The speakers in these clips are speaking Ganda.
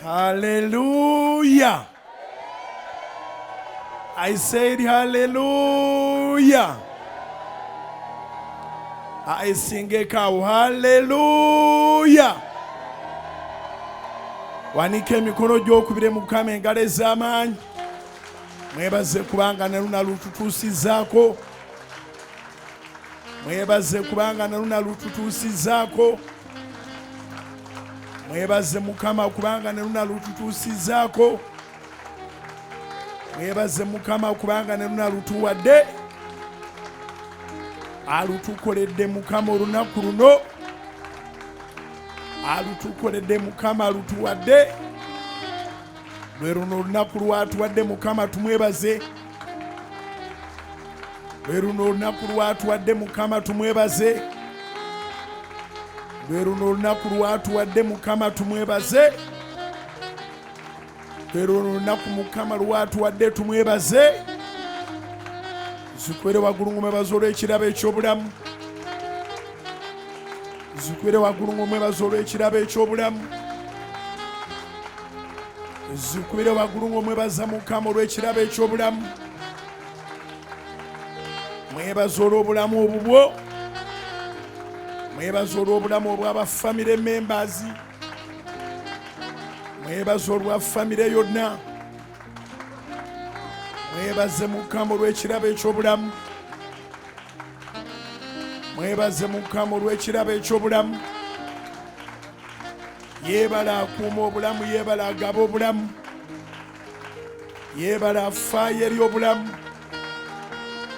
Hallelujah. I said hallelujah. I sing a cow. Hallelujah. Wanike emikono gy'okubire Mukama engalo ez'amaanyi. Mwebaze kubanga ne luna lututuusizaako. Mwebaze kubanga ne luna lututuusizaako. Mwebaze Mukama kubanga ne luna lututuusizaako. Mwebaze Mukama kubanga ne luna lutuwadde. Alutukoledde Mukama olunaku luno. Alutukoledde Mukama alutuwadde. Lwe luno olunaku lwatuwadde Mukama tumwebaze. Lwe luno olunaku lwatuwadde Mukama tumwebaze. Lwe luno olunaku lwatuwadde Mukama tumwebaze. Lwe luno olunaku Mukama lwatuwadde tumwebaze. Zikwere waggulu ng'omwebaza olw'ekirabo eky'obulamu. Zikwere waggulu ng'omwebaza olw'ekirabo eky'obulamu. Zikwere waggulu ng'omwebaza Mukama olw'ekirabo eky'obulamu. Mwebaza olw'obulamu obubwo. Mwebaza olw'obulamu obw'aba family members. Mwebaza olwa family yonna. Mwebaze Mukama olw'ekirabo eky'obulamu. Mwebaze Mukama olw'ekirabo eky'obulamu. Yeebala akuuma obulamu, yeebala agaba obulamu. Yeebala afaayo eri obulamu.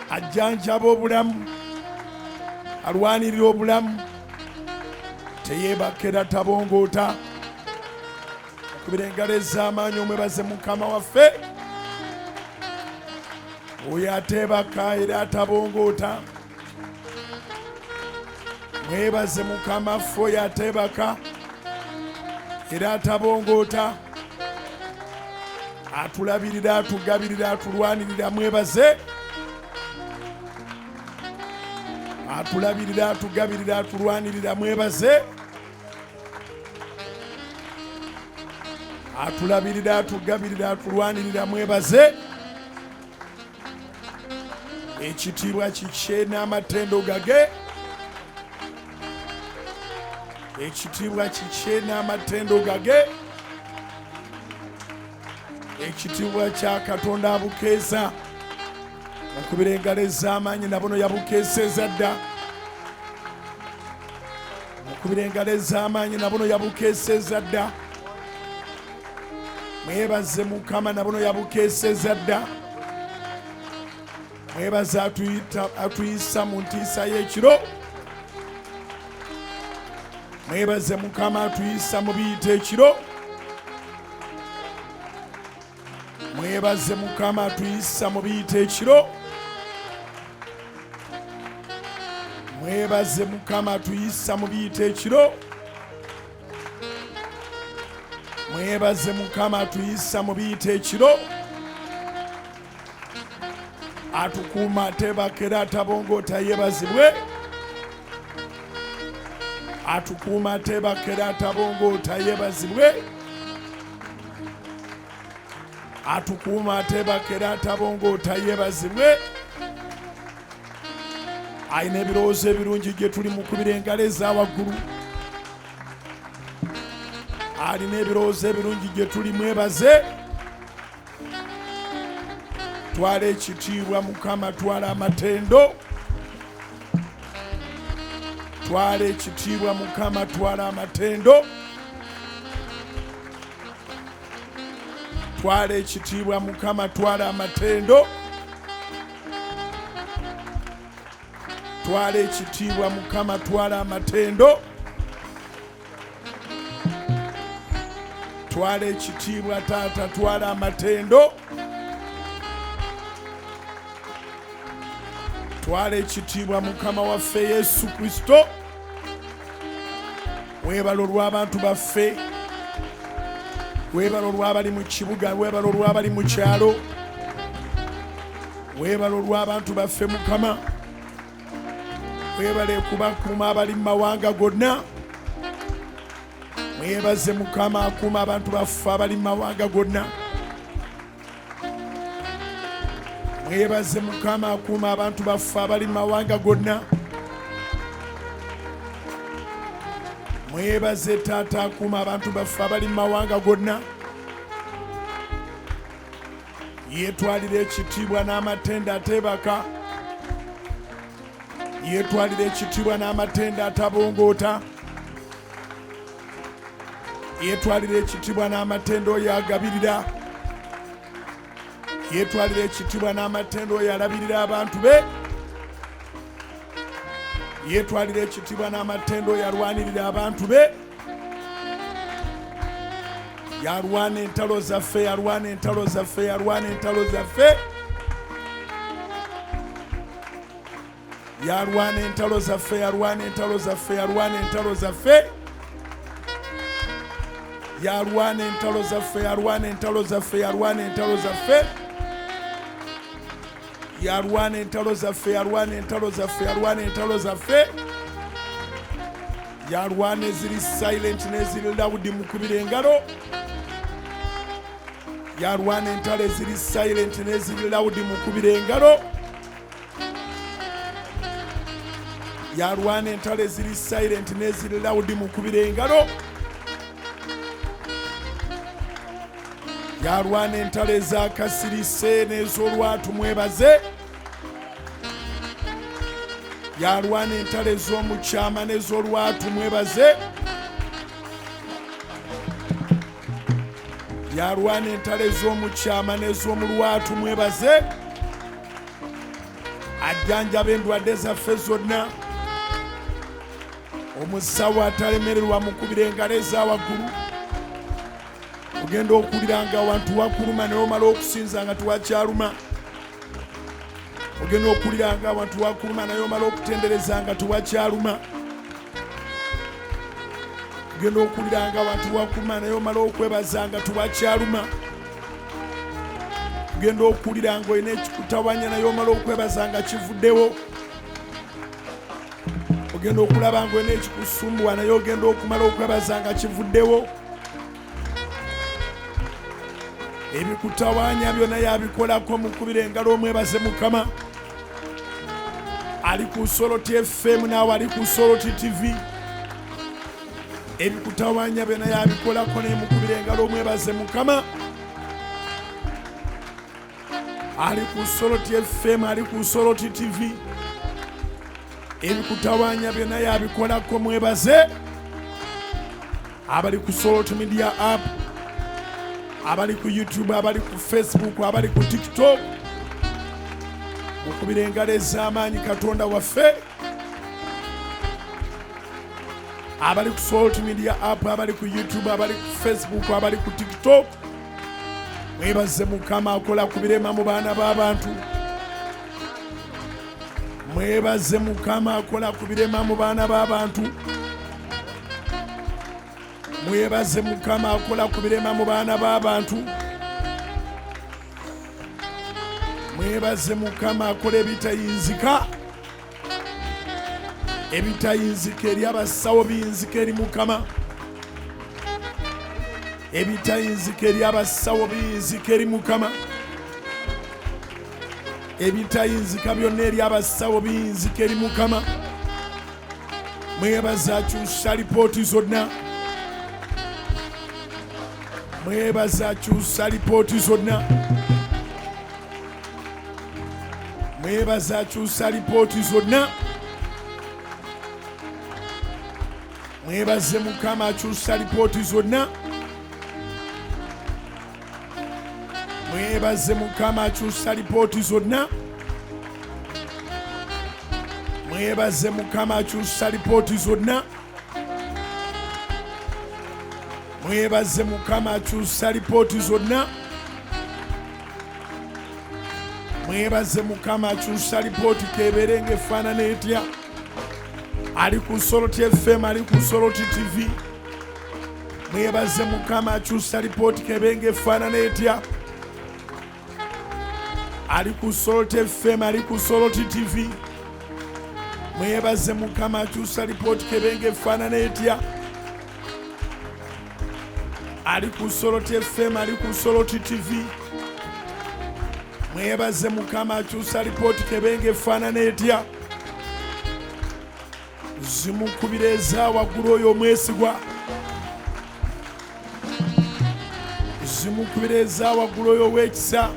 Ajjanjaba obulamu. Alwanirira obulamu. Teyeebaka era tabongoota. Okubira engalo ez'amaanyi omwebaze Mukama waffe. Oyo ateebaka era atabongoota. Mwebaze Mukama ffe oyo ateebaka era atabongoota. Atulabirira, atugabirira, atulwanirira. Mwebaze. Atulabirira, atugabirira, atulwanirira. Mwebaze. Atulabirira, atugabirira, atulwanirira. Mwebaze. Ekitiibwa kikye n'amatendo gage. Ekitiibwa kikye n'amatendo gage. Ekitiibwa kya Katonda abukeeza. Okubira engalo ez'amaanyi nabono yabukeeseza dda. Okubira engalo ez'amaanyi nabono yabukeeseza dda. Mwebaze Mukama nabono yabukeeseza dda. Mwebaze atuyisa mu ntiisa y'ekiro. Mwebaze Mukama atuyisa mu biyita ekiro. Mwebaze Mukama atuyisa mu biyita ekiro. Mwebaze Mukama atuyisa mu biyita ekiro. Mwebaze Mukama atuyisa mu biyita ekiro. Atukuuma ateebaka era atabongoota yeebazibwe. Atukuuma ateebaka era atabongoota yeebazibwe. Atukuuma ateebaka era atabongoota yeebazibwe. Ayina ebirowoozo ebirungi gye tuli mukubira engalo eza waggulu. Alina ebirowoozo ebirungi gye tuli. Mwebaze. Twala ekitiibwa Mukama, twala amatendo. Twala ekitiibwa Mukama, twala amatendo. Twala ekitiibwa Mukama, twala amatendo. Twala ekitiibwa Mukama, twala amatendo. Twala ekitiibwa Taata, twala amatendo. Twala ekitiibwa Mukama waffe Yesu Kristo. Weebala olw'abantu baffe. Weebala olw'abali mu kibuga. Weebala olw'abali mu kyalo. Weebala olw'abantu baffe Mukama. Weebale kubakuuma abali mu mawanga gonna. Mwebaze Mukama akuuma abantu baffe abali mu mawanga gonna. Mwebaze Mukama akuuma abantu baffe abali mu mawanga gonna. Mwebaze Taata akuuma abantu baffe abali mu mawanga gonna. Yeetwalira ekitiibwa n'amatenda ateebaka. Yeetwalira ekitiibwa n'amatenda atabongoota. Yeetwalira ekitiibwa n'amatenda oyo agabirira. Yeetwalira ekitiibwa n'amatenda oyo alabirira abantu be. Yeetwalira ekitiibwa n'amatenda oyo alwanirira abantu be. Yalwana entalo zaffe, yalwana entalo zaffe, yalwana entalo zaffe. Yalwana entalo zaffe, yalwana entalo zaffe, yalwana entalo zaffe. Yalwana entalo zaffe, yalwana entalo zaffe, yalwana entalo zaffe. Yalwana entalo zaffe, yalwana entalo zaffe, yalwana entalo zaffe. Yalwana eziri silent n'eziri loud mukubira engalo. Yalwana entalo eziri silent n'eziri loud mukubira engalo. Yalwana entalo eziri silent n'eziri loud mukubira engalo. Yalwana entalo ezakasirise n'ez'olwatu mwebaze. Yalwana entalo ez'omukyama n'ez'olwatu mwebaze. Yalwana entalo ez'omukyama n'ez'omulwatu mwebaze. Ajjanjaba endwadde zaffe zonna. Omusawo atalemererwa mukubira engalo eza waggulu. Ogenda okuwulira nga wantu wakuluma naye omala okusinza nga tewakyaluma. Ogenda okuwulira nga wantu wakuluma naye omala okutendereza nga tewakyaluma. Ogenda okuwulira nga wantu wakuluma naye omala okwebaza nga tewakyaluma. Ogenda okuwulira nga olina ekikutawanya naye omala okwebaza nga kivuddewo. Ogenda okulaba nga olina ekikusumbuwa naye ogenda okumala okwebaza nga kivuddewo. Ebikutawanya byonna yabikolako mukubira engalo omwebaze Mukama. Ali ku Soroti FM naawe ali ku Soroti TV. Ebikutawanya byonna yabikolako naye mukubira engalo omwebaze Mukama. Ali ku Soroti FM, ali ku Soroti TV. Ebikutawanya byonna yabikolako mwebaze. Abali ku Soroti Media App, abali ku YouTube, abali ku Facebook, abali ku TikTok. Mukubira engalo ez'amaanyi Katonda waffe. Abali ku Soroti Media App, abali ku YouTube, abali ku Facebook, abali ku TikTok. Mwebaze Mukama akola ku birema mu baana b'abantu. Mwebaze Mukama akola ku birema mu baana b'abantu. Mwebaze Mukama akola ku birema mu baana b'abantu. Mwebaze Mukama akola ebitayinzika. Ebitayinzika eri abasawo biyinzika eri Mukama. Ebitayinzika eri abasawo biyinzika eri Mukama. Ebitayinzika byonna eri abasawo biyinzika eri Mukama. Mwebaze akyusa lipooti zonna. Mwebaze akyusa lipooti zonna. Mwebaze akyusa lipooti zonna. Mwebaze Mukama akyusa lipooti zonna. Mwebaze Mukama akyusa lipooti zonna. Mwebaze Mukama akyusa lipooti zonna. Mwebaze Mukama akyusa lipooti zonna. Mwebaze Mukama akyusa lipooti kebeere ng'efaanana etya. Ali ku Soroti FM, ali ku Soroti TV. Mwebaze Mukama akyusa lipooti kebeere ng'efaanana etya. Ali ku Soroti FM, ali ku Soroti TV. Mwebaze Mukama akyusa lipooti kebeere ng'efaanana etya. ali ku Soroti FM, ali ku Soroti TV. Mwebaze Mukama akyusa lipooti Kebenge efaanana etya. Zimukubira eza waggulu oyo omwesigwa. Zimukubira eza waggulu oyo ow'ekisa.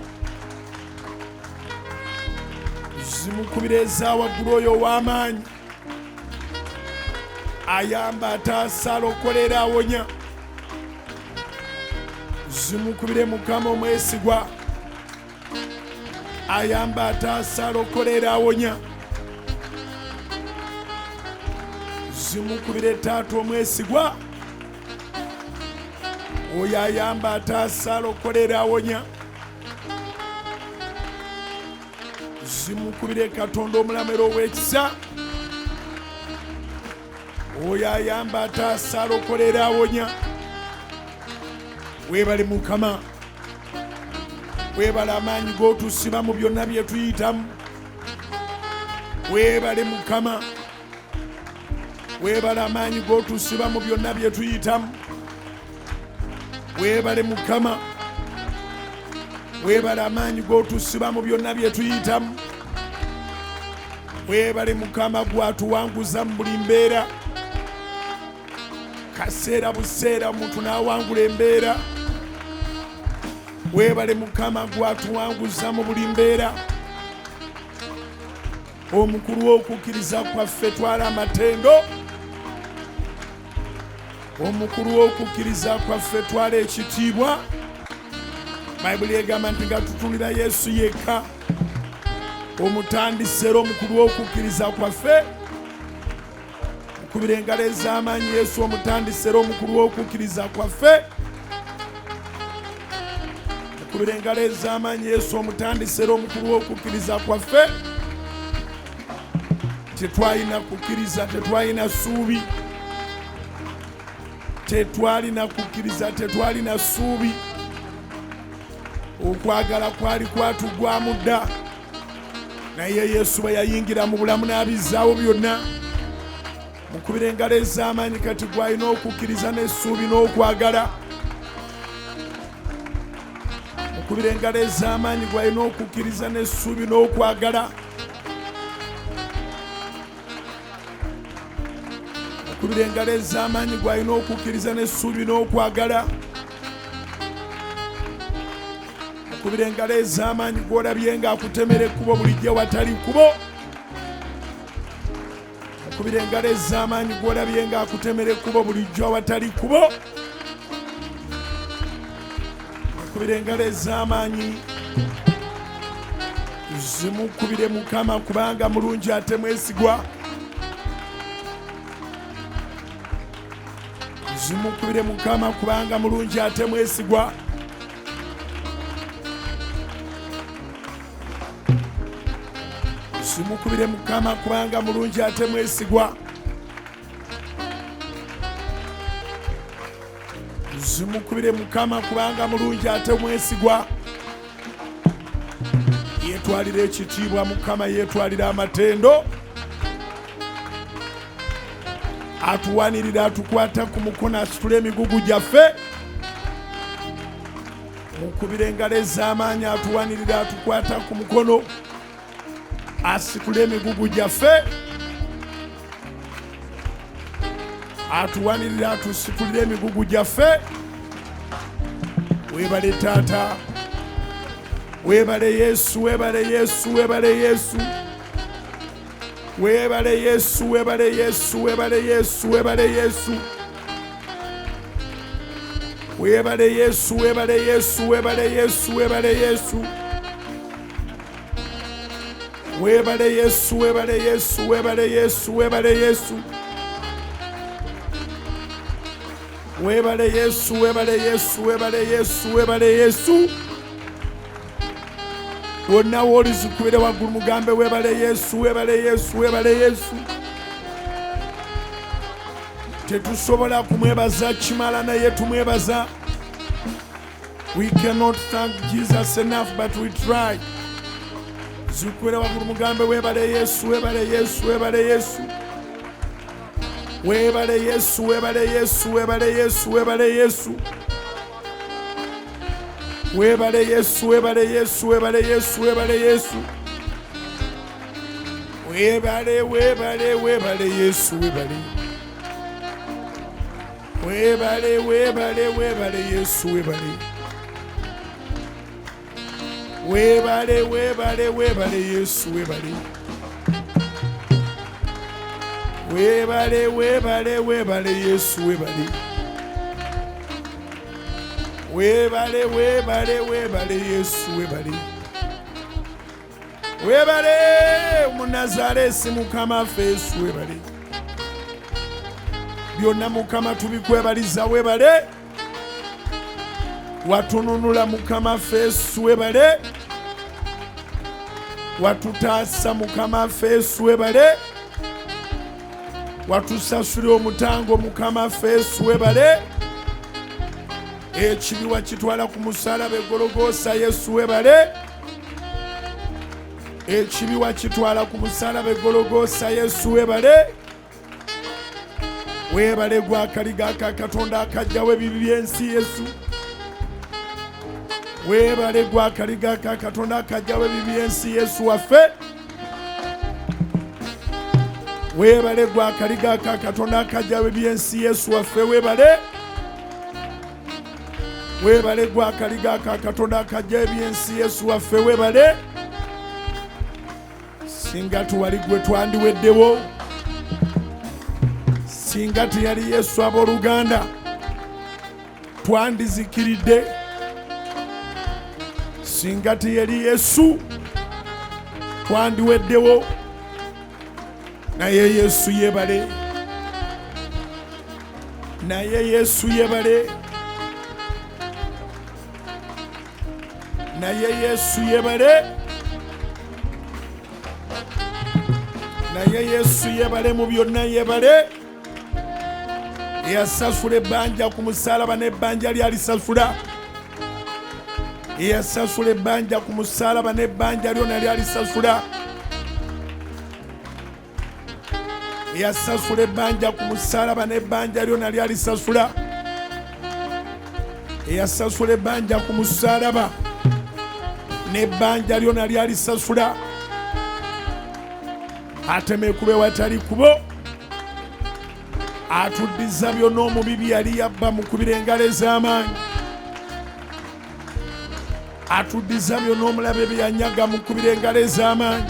Zimukubira eza waggulu oyo ow'amaanyi. Ayamba ataasa alokolera awonya. Zimukubire Mukama omwesigwa. Ayamba ataasa alokolera awonya. Zimukubire Taata omwesigwa. Oyo ayamba ataasa alokolera awonya. Zimukubire Katonda omulamera ow'ekisa. Oyo ayamba ataasa alokolera awonya. Weebale Mukama. Weebale amaanyi g'otusiba mu byonna bye tuyitamu. Weebale Mukama. Weebale amaanyi g'otusiba mu byonna bye tuyitamu. Weebale Mukama. Weebale amaanyi g'otusiba mu byonna bye tuyitamu. Weebale Mukama gw'atuwanguza mu buli mbeera. Kaseera buseera omuntu n'awangula embeera. Weebale Mukama gw'atuwanguza mu buli mbeera. Omukulu w'okukkiriza kwaffe twala amatendo. Omukulu w'okukkiriza kwaffe twala ekitiibwa. Bayibuli egamba nti nga tutunira Yesu yekka omutandisi era omukulu w'okukkiriza kwaffe. Mukubire engalo ez'amaanyi Yesu omutandisi era omukulu w'okukkiriza kwaffe. Mukubire engalo ez'amaanyi Yesu omutandisi era omukulu w'okukkiriza kwaffe. Tetwalina kukkiriza, tetwalina ssuubi. Tetwalina kukkiriza, tetwalina ssuubi. Okwagala kwali kwatugwamu dda. Naye Yesu bwe yayingira mu bulamu n'abizzaawo byonna. Mukubire engalo ez'amaanyi kati gwalina okukkiriza n'essuubi n'okwagala. Mukubire engalo ez'amaanyi gwalina okukkiriza n'essuubi n'okwagala. Mukubire engalo ez'amaanyi gwalina okukkiriza n'essuubi n'okwagala. Mukubire engalo ez'amaanyi gw'olabye ng'akutemera ekkubo bulijjo watali kkubo. Mukubire engalo ez'amaanyi gw'olabye ng'akutemera ekkubo bulijjo awatali kkubo. Mukubire engalo ez'amaanyi zimukubire Mukama kubanga mulungi ate mwesigwa. Zimukubire Mukama kubanga mulungi ate mwesigwa. Zimukubire Mukama kubanga mulungi ate mwesigwa. Zimukubire Mukama kubanga mulungi ate mwesigwa. Yeetwalira ekitiibwa Mukama, yeetwalira amatendo. Atuwanirira, atukwata ku mukono, asitula emigugu gyaffe. Mukubire engalo ez'amaanyi, atuwanirira, atukwata ku mukono, asitula emigugu gyaffe. Atuwanirira, atusitulira emigugu gyaffe. Weebale Taata. Weebale Yesu, weebale Yesu, weebale Yesu. Weebale Yesu, weebale Yesu, weebale Yesu, weebale Yesu. Weebale Yesu, weebale Yesu, weebale Yesu, weebale Yesu. Weebale Yesu, weebale Yesu, weebale Yesu, weebale Yesu. Weebale Yesu, weebale Yesu, weebale Yesu, weebale Yesu. Wonna w'olizikubire waggulu mugambe weebale Yesu, weebale Yesu, weebale Yesu. Tetusobola kumwebaza kimala naye tumwebaza. We cannot thank Jesus enough, but we try. Zikubire waggulu mugambe weebale Yesu, weebale Yesu, weebale Yesu. Weebale Yesu, weebale Yesu, weebale Yesu, weebale Yesu. Webale Yesu, webale Yesu, webale Yesu, webale Yesu. Webale, webale, webale Yesu, webale. Webale, webale, webale Yesu, webale. Webale, webale, webale Yesu, webale. Webale, webale, webale Yesu, webale. Webale, webale, webale Yesu, webale. Webale Munazaresi Mukama fesu, webale. Byonna Mukama tubikwebaliza, webale. Watununula Mukama fesu, webale. Watutaasa Mukama fesu, webale. Watusasula omutango Mukama fesu, webale. Ekibi wakitwala ku musaalaba Gologoosa, Yesu, webale. Ekibi wakitwala ku musaalaba Gologoosa, Yesu, webale. Webale gwakaliga ka Katonda akajjawo ebibi by'ensi, Yesu. Webale gwakaliga ka Katonda akajjawo ebibi by'ensi, Yesu waffe. Webale gwakaliga ka Katonda akajjawo ebibi by'ensi, Yesu waffe, webale. Webale gwakaliga ka Katonda akajjawo ebibi by'ensi, Yesu waffe, webale. Singa tuwali gwe twandiweddewo. Singa teyali Yesu abooluganda twandizikiridde. Singa teyali Yesu twandiweddewo. Naye Yesu yebale. Naye Yesu yebale. Naye Yesu yebale. Naye Yesu yebale mu byonna, yebale. Eyasasula ebbanja ku musaalaba n'ebbanja ly'alisasula. Eyasasula ebbanja ku musaalaba n'ebbanja lyonna ly'alisasula. Eyasasula ebbanja ku musaalaba n'ebbanja lyonna ly'alisasula. Eyasasula ebbanja ku musaalaba n'ebbanja lyonna ly'alisasula. Ateme kube watali kubo. Atuddiza byonna omubibi yali yabba mu kubira engalo ez'amaanyi. Atuddiza byonna omulabe bye yanyaga mu kubira engalo ez'amaanyi.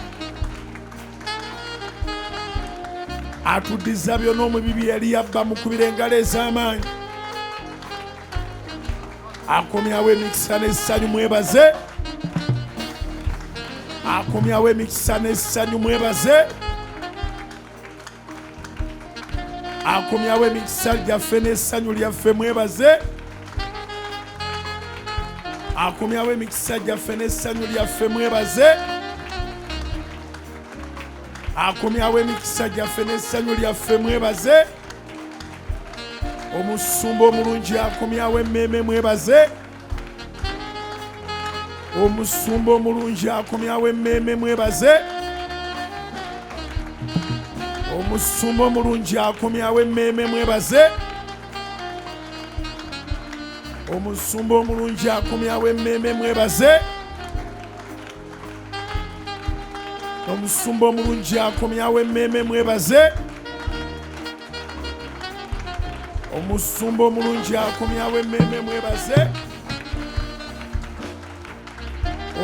Atuddiza byonna omubibi yali yabba mu kubira engalo ez'amaanyi. Akomyawo emikisa n'essanyu, mwebaze. Akomyawo emikisa n'essanyu, mwebaze. Akomyawo emikisa gyaffe n'essanyu lyaffe, mwebaze. Akomyawo emikisa gyaffe n'essanyu lyaffe, mwebaze. Akomyawo emikisa gyaffe n'essanyu lyaffe, mwebaze. Omusumba omulungi akomyawo emmeeme, mwebaze. Omusumba omulungi akomyawo emmeeme, mwebaze. Omusumba omulungi akomyawo emmeeme, mwebaze. Omusumba omulungi akomyawo emmeeme, mwebaze. Omusumba omulungi akomyawo emmeeme, mwebaze. Omusumba omulungi akomyawo emmeeme, mwebaze.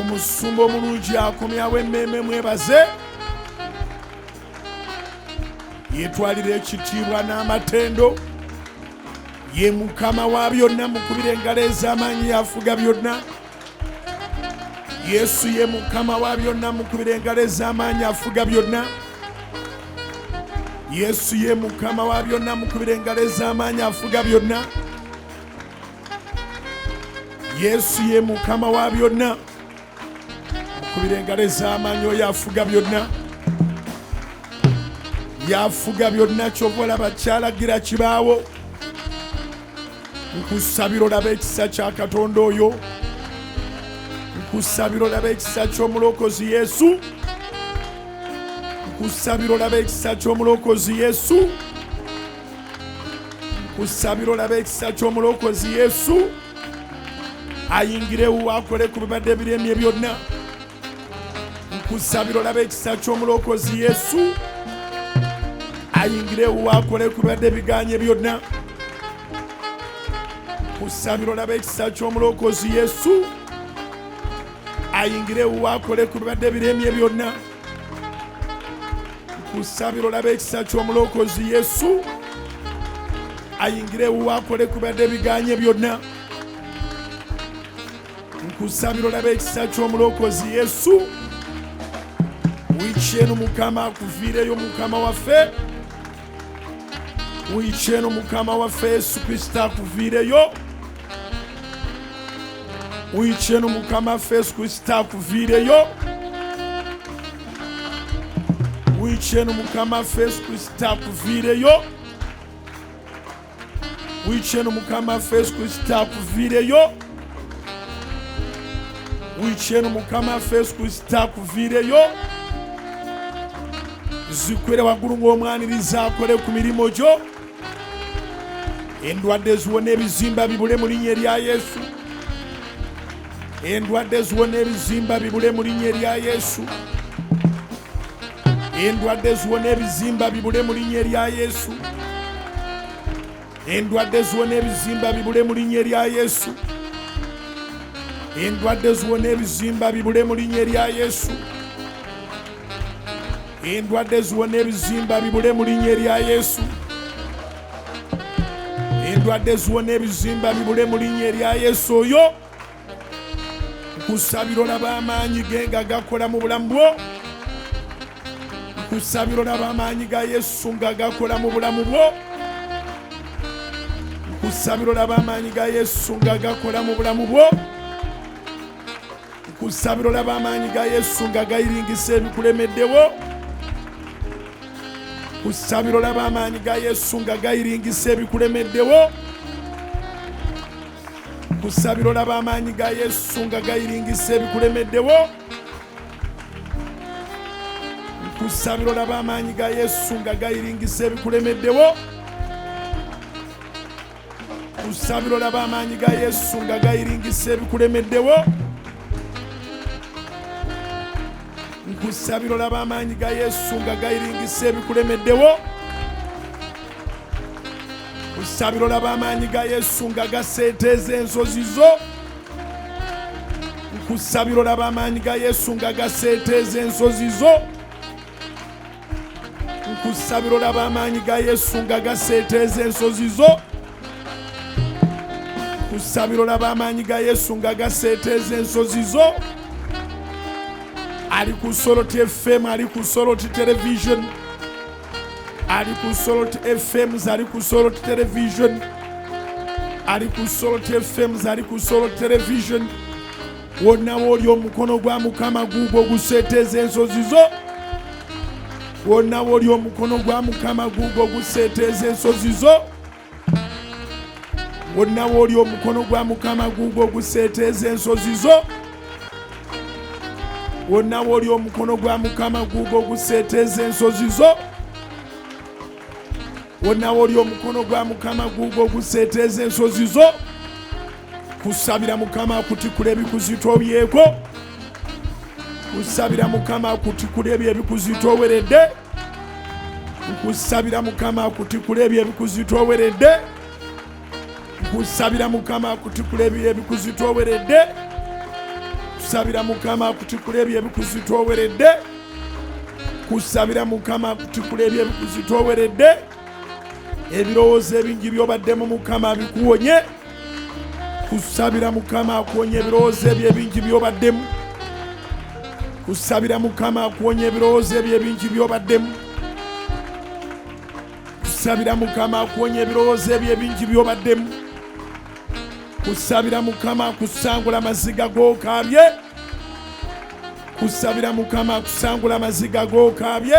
Omusumba omulungi akomyawo emmeeme, mwebaze. Yetwalira ekitiibwa n'amatendo. Ye Mukama wa byonna, mukubira engalo ez'amaanyi, yafuga byonna. Yesu ye Mukama wa byonna, mukubira engalo ez'amaanyi, afuga byonna. Yesu ye Mukama wa byonna, mukubira engalo ez'amaanyi, afuga byonna. Yesu ye Mukama wa byonna, mukubira engalo ez'amaanyi, oyo afuga byonna. Yafuga byonna, kyova olaba kyalagira kibaawo. Nkusabira olaba ekisa kya Katonda oyo. Nkusabira olaba ekisa ky'omulokozi Yesu. Nkusabira olaba ekisa ky'omulokozi Yesu. Nkusabira olaba ekisa ky'omulokozi Yesu. ayingirewo akole ku bibadde biremye byonna. Nkusabira olabe ekisa ky'omulokozi Yesu ayingirewo akole ku bibadde biganye byonna. Nkusabira olabe ekisa ky'omulokozi Yesu ayingirewo akole ku bibadde biremye byonna. Nkusabira olabe ekisa ky'omulokozi Yesu ayingirewo akole ku bibadde biganye byonna. Nkusabira olabe ekisa ky'omulokozi Yesu wiiki eno Mukama akuviireyo Mukama waffe. Wiiki eno Mukama waffe Yesu Kristo akuviireyo. Wiiki eno Mukama waffe Yesu Kristo akuviireyo. Wiiki eno Mukama waffe Yesu Kristo akuviireyo. Wiiki eno Mukama waffe Yesu Kristo akuviireyo. Wiiki eno Mukama waffe Yesu Kristo akuviireyo. Zikwere waggulu ng'omwaniriza akole ku mirimo gyo. Endwadde ziwona ebizimba bibule mu linnya erya Yesu. Endwadde ziwona ebizimba bibule mu linnya erya Yesu. Endwadde ziwona ebizimba bibule mu linnya erya Yesu. Endwadde ziwona ebizimba bibule mu linnya erya Yesu. Endwadde ziwona ebizimba bibule mu linnya erya Yesu. Endwadde ziwona ebizimba bibule mu linnya erya Yesu. Endwadde ziwona ebizimba bibule mu linnya erya Yesu oyo. Nkusabira olaba amaanyi ge nga gakola mu bulamu bwo. Nkusabira olaba amaanyi ga Yesu nga gakola mu bulamu bwo. Nkusabira olaba amaanyi ga Yesu nga gakola mu bulamu bwo. Nkusabira olaba amaanyi ga Yesu nga gayiringisa ebikulemeddewo. Nkusabira olaba amaanyi ga Yesu nga gayiringisa ebikulemeddewo. Nkusabira olaba amaanyi ga Yesu nga gayiringisa ebikulemeddewo. Nkusabira olaba amaanyi ga Yesu nga gayiringisa ebikulemeddewo. Nkusabira olaba amaanyi ga Yesu nga gayiringisa ebikulemeddewo. Nkusabira olaba amaanyi ga Yesu nga gayiringisa ebikulemeddewo. Nkusabira olaba amaanyi ga Yesu nga gaseeteeza ensozi zo. Nkusabira olaba amaanyi ga Yesu nga gaseeteeza ensozi zo. Nkusabira olaba amaanyi ga Yesu nga gaseeteeza ensozi zo. Nkusabira olaba amaanyi ga Yesu nga gaseeteeza ensozi zo. Ali ku Soroti FM, ali ku Soroti Television, ali ku Soroti FM, ali ku Soroti Television, ali ku Soroti FM, ali ku Soroti Television. Wonna w'oli omukono gwa Mukama guugwo guseeteeza ensozi zo. Wonna w'oli omukono gwa Mukama guugwo guseeteeza ensozi zo. Wonna w'oli omukono gwa Mukama guugwo guseeteeza ensozi zo. Wonna w'oli omukono gwa Mukama guugwo guseeteeza ensozi zo. Wonna w'oli omukono gwa Mukama guugwo guseeteeza ensozi zo. Kusabira Mukama akutikula ebikuzitoobyeko. Kusabira Mukama akutikula ebyo ebikuzitooweredde. Kusabira Mukama akutikula ebyo ebikuzitooweredde. Kusabira Mukama akutikula ebyo ebikuzitooweredde. Kusabira Mukama akutikula ebyo ebikuzitooweredde. Kusabira Mukama akutikula ebyo ebikuzitooweredde. Ebirowoozo ebingi by'obaddemu Mukama bikuwonye. Kusabira Mukama akuwonye ebirowoozo ebyo ebingi by'obaddemu. Kusabira Mukama akuwonye ebirowoozo ebyo ebingi by'obaddemu. Kusabira Mukama akuwonye ebirowoozo ebyo ebingi by'obaddemu. Kusabira Mukama akusangula amaziga g'okaabye. Kusabira Mukama akusangula amaziga g'okaabye.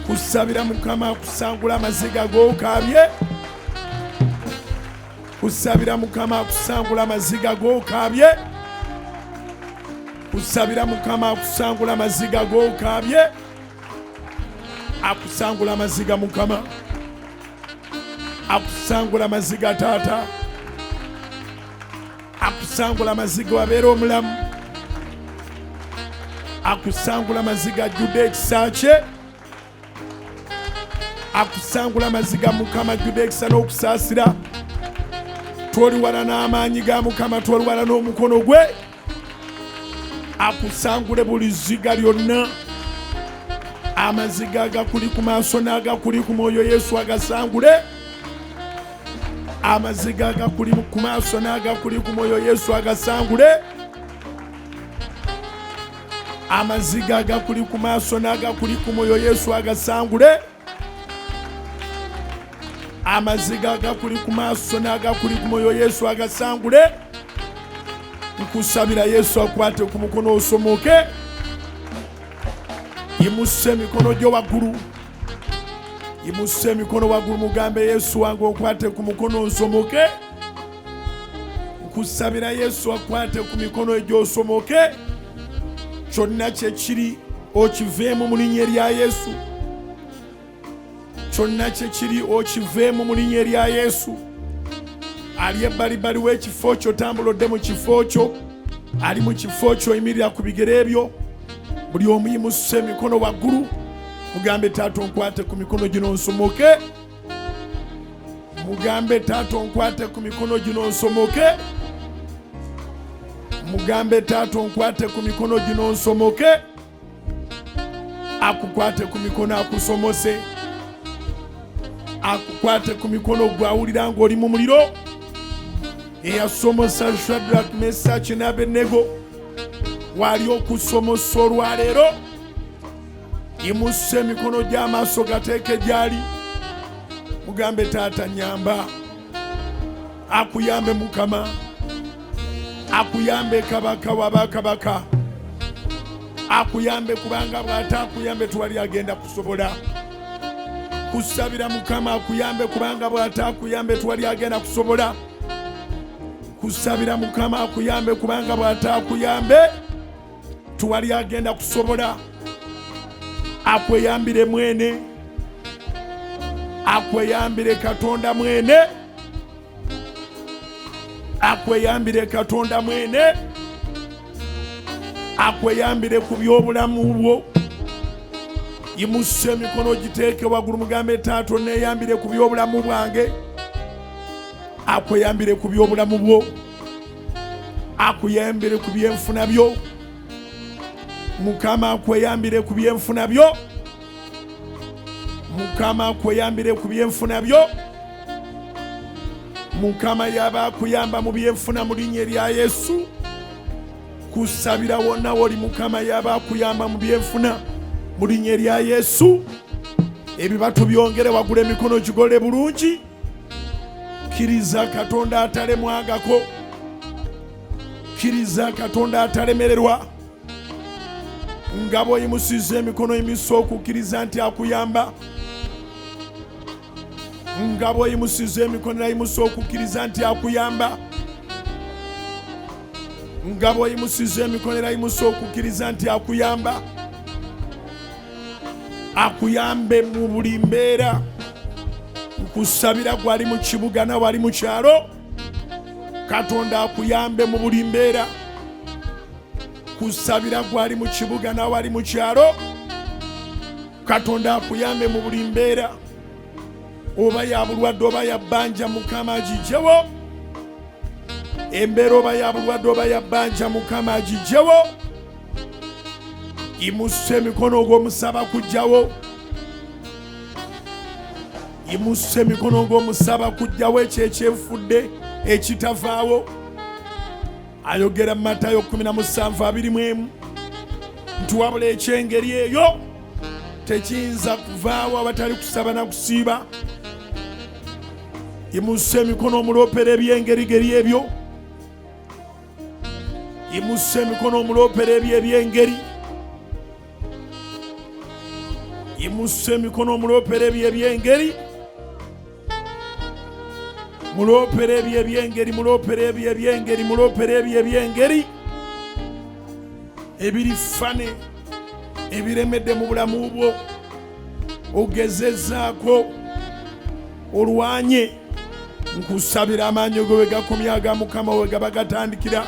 Kusabira Mukama akusangula amaziga g'okaabye. Kusabira Mukama akusangula amaziga g'okaabye. Kusabira Mukama akusangula amaziga g'okaabye. Akusangula amaziga Mukama. Akusangula amaziga Taata. akusangula amaziga wabeera omulamu, akusangula amaziga ajjudde ekisa kye, akusangula amaziga Mukama ajjudde ekisa n'okusaasira. Toli wala n'amaanyi ga Mukama, toli wala n'omukono gwe. Akusangule buli ziga lyonna, amaziga agakuli ku maaso n'agakuli ku mwoyo Yesu agasangule. Amaziga agakuli ku maaso n'agakuli ku mwoyo Yesu agasangule. Amaziga agakuli ku maaso n'agakuli ku mwoyo Yesu agasangule. Amaziga agakuli ku maaso n'agakuli ku mwoyo Yesu agasangule. Nkusabira Yesu akwate ku mukono osomoke, yimusse emikono gyo waggulu, yimusse emikono waggulu, mugambe Yesu wange okwate ku mukono osomoke. Nkusabira Yesu akwate ku mikono egyo osomoke. Kyonna kye kiri okiveemu mu linnya erya Yesu. Kyonna kye kiri okiveemu mu linnya erya Yesu. Ali ebbalibbali w'ekifo kyo, tambulodde mu kifo kyo, ali mu kifo kyo, yimirira ku bigere byo. Buli omu yimusse emikono waggulu, mugambe Taata onkwate ku mikono gino nsomoke. Mugambe Taata onkwate ku mikono gino nsomoke. Mugambe Taata onkwate ku mikono gino nsomoke. Akukwate ku mikono akusomose, akukwate ku mikono gwawulira ng'oli mu muliro. Eyasomosa Shadrach, Mesaki ne Abenego wali okusomosa olwaleero. Yimusse emikono gy'amaaso gateeke gyali, mugambe Taata nyamba. Akuyambe Mukama, akuyambe Kabaka w'abakabaka, akuyambe kubanga bw'ata akuyambe tewali agenda kusobola. Kusabira Mukama akuyambe kubanga bw'ata akuyambe tewali agenda kusobola. Kusabira Mukama akuyambe kubanga bw'ata akuyambe tewali agenda kusobola. Akweyambire mwene, akweyambire Katonda mwene, akweyambire Katonda mwene, akweyambire ku by'obulamu bwo. Yimusse emikono giteeke waggulu, mugambe Taata onneeyambire ku by'obulamu bwange. Akweyambire ku by'obulamu bwo, akuyambire ku byenfuna byo. Mukama akweyambire ku byenfuna byo, Mukama akweyambire ku byenfuna byo. Mukama yaba akuyamba mu byenfuna mu linnya erya Yesu. Kusabira wonna woli, Mukama yaba akuyamba mu byenfuna mu linnya erya Yesu. Ebibatu byongere waggulu, emikono gigole bulungi. Kkiriza Katonda atalemwagako, kkiriza Katonda atalemererwa. Nga bw'oyimusiza emikono emisa okukkiriza nti akuyamba, nga bw'oyimusiza emikono erayimusa okukkiriza nti akuyamba, nga bw'oyimusiza emikono erayimusa okukkiriza nti akuyamba. Akuyambe mu buli mbeera. Nkusabira gwali mu kibuga na wali mu kyalo, Katonda akuyambe mu buli mbeera. Kusabira gwali mu kibuga na wali mu kyalo, Katonda akuyambe mu buli mbeera. Oba ya bulwadde oba ya bbanja, Mukama agiggyewo. Embeera oba ya bulwadde oba ya bbanja, Mukama agiggyewo. Yimusse emikono ogw'omusaba kuggyawo, yimusse emikono ogw'omusaba kuggyawo ekyo ekyefudde ekitavaawo. Ayogera mu Matayo 17:21 nti wabula ekyengeri eyo tekiyinza kuvaawo abatali kusaba na kusiiba. Yimusse emikono omuloopera ebyengerigeri ebyo, yimusse emikono omuloopera ebyo ebyengeri, yimusse emikono omuloopera ebyo ebyengeri, muloopera ebyo ebyengeri, muloopera ebyo ebyengeri, muloopera ebyo ebyengeri ebiri fane ebiremedde mu bulamu bwo. Ogezezzaako, olwanye, Nkusabira amaanyi go wegakomya aga Mukama wegabagatandikira.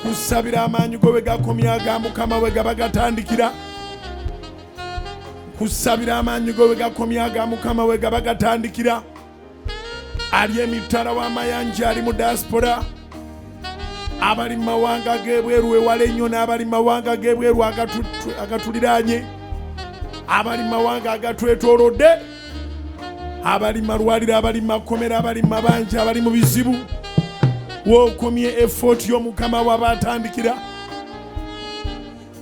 Nkusabira amaanyi go wegakomya aga Mukama wegabagatandikira. Nkusabira amaanyi go wegakomya aga Mukama wegabagatandikira. Ali emitala w'amayanja ali mu diaspora. Abali mu mawanga g'ebweru ewala ennyo n'abali mu mawanga g'ebweru agatuliraanye. Abali mu mawanga agatwetoolodde. Abali mu malwaliro, abali mu makomera, abali mu mabanja, abali mu bizibu. Wookomye effort y'Omukama w'abatandikira.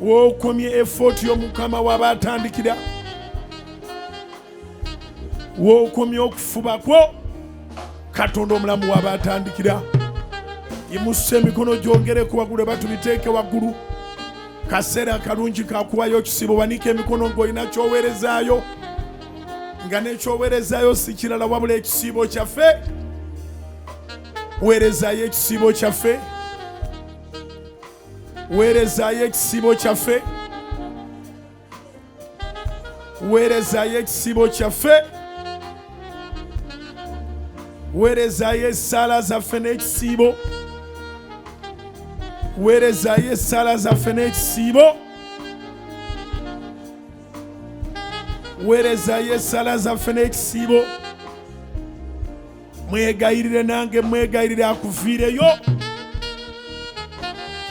Wookomye effort y'Omukama w'abatandikira. Wookomye okufuba kwo Katonda omulamu w'abatandikira. Yimusa emikono gyongere ku waggulu batubiteeke waggulu. Kaseera kalungi kakuwayo ekisibo. Wanika emikono ng'olina ky'oweerezaayo. Nga n'ekyoweerezaayo si kirala wabula ekisibo kyaffe. Weerezaayo ekisibo kyaffe. Weerezaayo ekisibo kyaffe. Weerezaayo ekisibo kyaffe. Weerezaayo essaala zaffe n'ekisibo. Weerezaayo essaala zaffe n'ekisibo. Weerezaayo essaala zaffe n'ekisibo. Mwegayirire nange mwegayirire akuviireyo.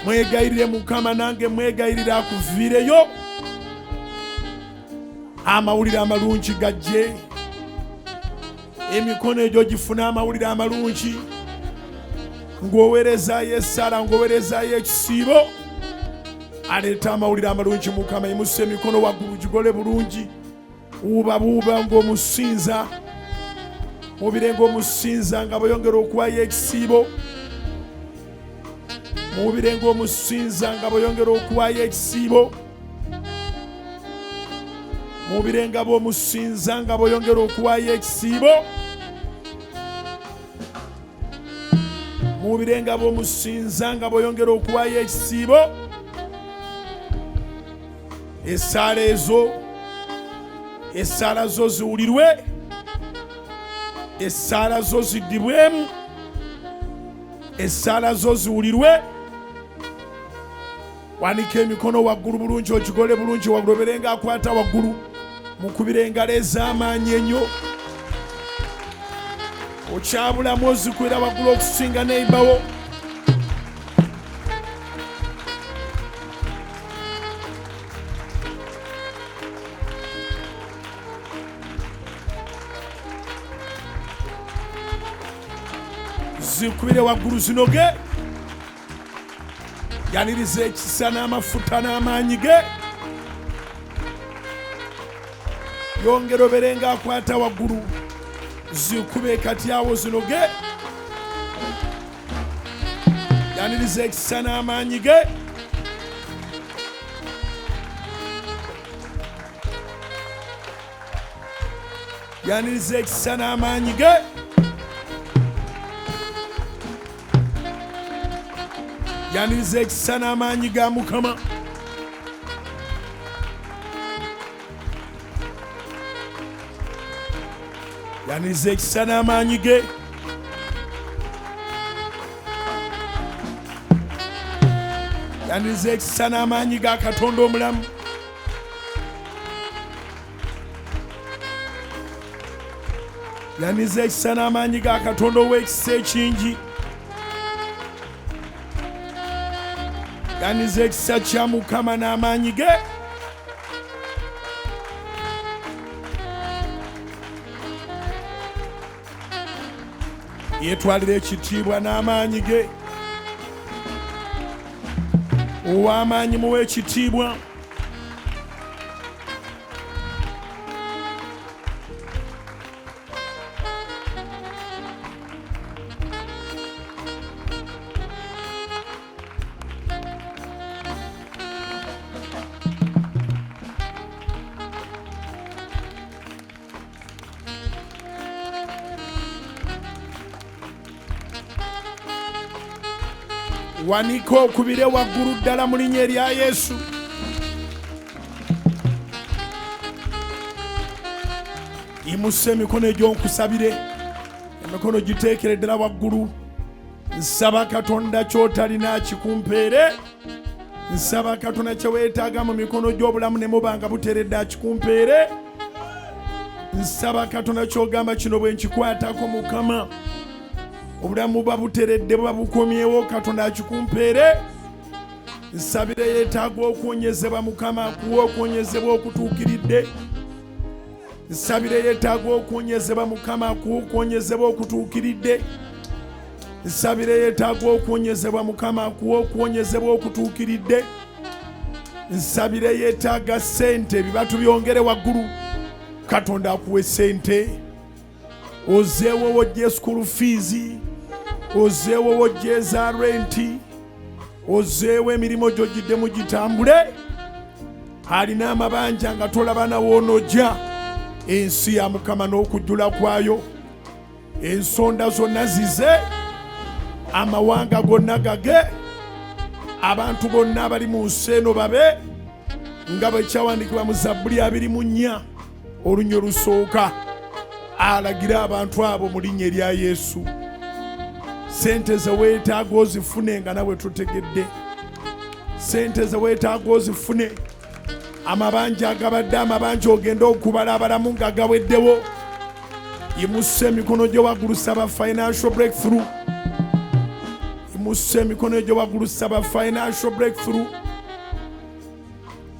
Mwegayirire Mukama nange mwegayirire akuviireyo. Amawulire amalungi gajje. Emikono egyo gifuna amawulire amalungi. Ng'oweerezaayo essaala, ng'oweerezaayo ekisibo. Aleeta amawulire amalungi Mukama. Yimusa emikono waggulu gigole bulungi. Buuba ng'omusinza. Mubire ng'omusinza nga bweyongera okuwaayo ekisibo. Mubire ng'omusinza nga bweyongera okuwaayo ekisibo. Mubire nga bw'omusinza nga bweyongera okuwaayo ekisibo. Mubire nga bw'omusinza nga bweyongera okuwaayo ekisibo. Essaala ezo, essaala zo ziwulirwe. Essaala zo ziddibwemu. Essaala zo ziwulirwe. Wanika emikono waggulu bulungi, okigole bulungi waggulu, obeerenga akwata waggulu. Mukubire engalo ez'amaanyi ennyo. Okyabulamu ozikwera waggulu okusinga neibawo. Zikubire waggulu zinoge. Yaniriza ekisa n'amafuta n'amaanyi ge. Yongera obeerenga akwata waggulu. Zikube kati awo zinoge. Yaniriza ekisa n'amaanyi ge. Yaniriza ekisa n'amaanyi ge. Yaniriza ekisa n'amaanyi ga Mukama. Yaniriza ekisa n'amaanyi ge. Yaniriza ekisa n'amaanyi ga Katonda omulamu. Yaniriza ekisa n'amaanyi ga Katonda ow'ekisa ekingi. Yaniriza ekisa kya Mukama n'amaanyi ge. Yeetwalira ekitiibwa n'amaanyi ge. Ow'amaanyi muwe ekitiibwa. Wanika okubire waggulu ddala mu linnya erya Yesu. Yimusa emikono egyo nkusabire. emikono giteekere ddala waggulu. Nsaba Katonda ky'otalina kikumpeere. Nsaba Katonda kye weetaaga mu mikono gy'obulamu ne muba nga buteeredde akikumpeere. Nsaba Katonda ky'ogamba kino bwe nkikwatako Mukama, obulamu buba buteeredde buba bukomyewo, Katonda akikumpeere. Nsabire yeetaaga okuwonyezebwa Mukama, akuwe okuwonyezebwa okutuukiridde. Nsabire yeetaaga okuwonyezebwa Mukama, akuwe okuwonyezebwa okutuukiridde. Nsabire yeetaaga okuwonyezebwa Mukama, akuwe okuwonyezebwa okutuukiridde. Nsabire yeetaaga ssente, bibatu byongere waggulu, Katonda akuwe ssente. Ozeewo wojje school fees, ozeewo wojje eza renti, ozeewo emirimu gyo giddemu gitambule. Alina amabanja nga tolaba nawo onojja. Ensi ya Mukama n'okujjula kwayo, ensonda zonna zize, amawanga gonna gage, abantu bonna abali mu nsi eno babe nga bwe kyawandiikibwa mu Zabbuli 24 olunya olusooka. Alagira abantu abo mu linnya erya Yesu. Sente ze weetaaga ozifune nga nawe tutegedde. Sente ze weetaaga ozifune. Amabanja agabadde amabanja ogenda okubala abalamu nga gaweddewo. Yimusa emikono gyo waggulu, saba financial breakthrough. Yimusa emikono gyo waggulu, saba financial breakthrough.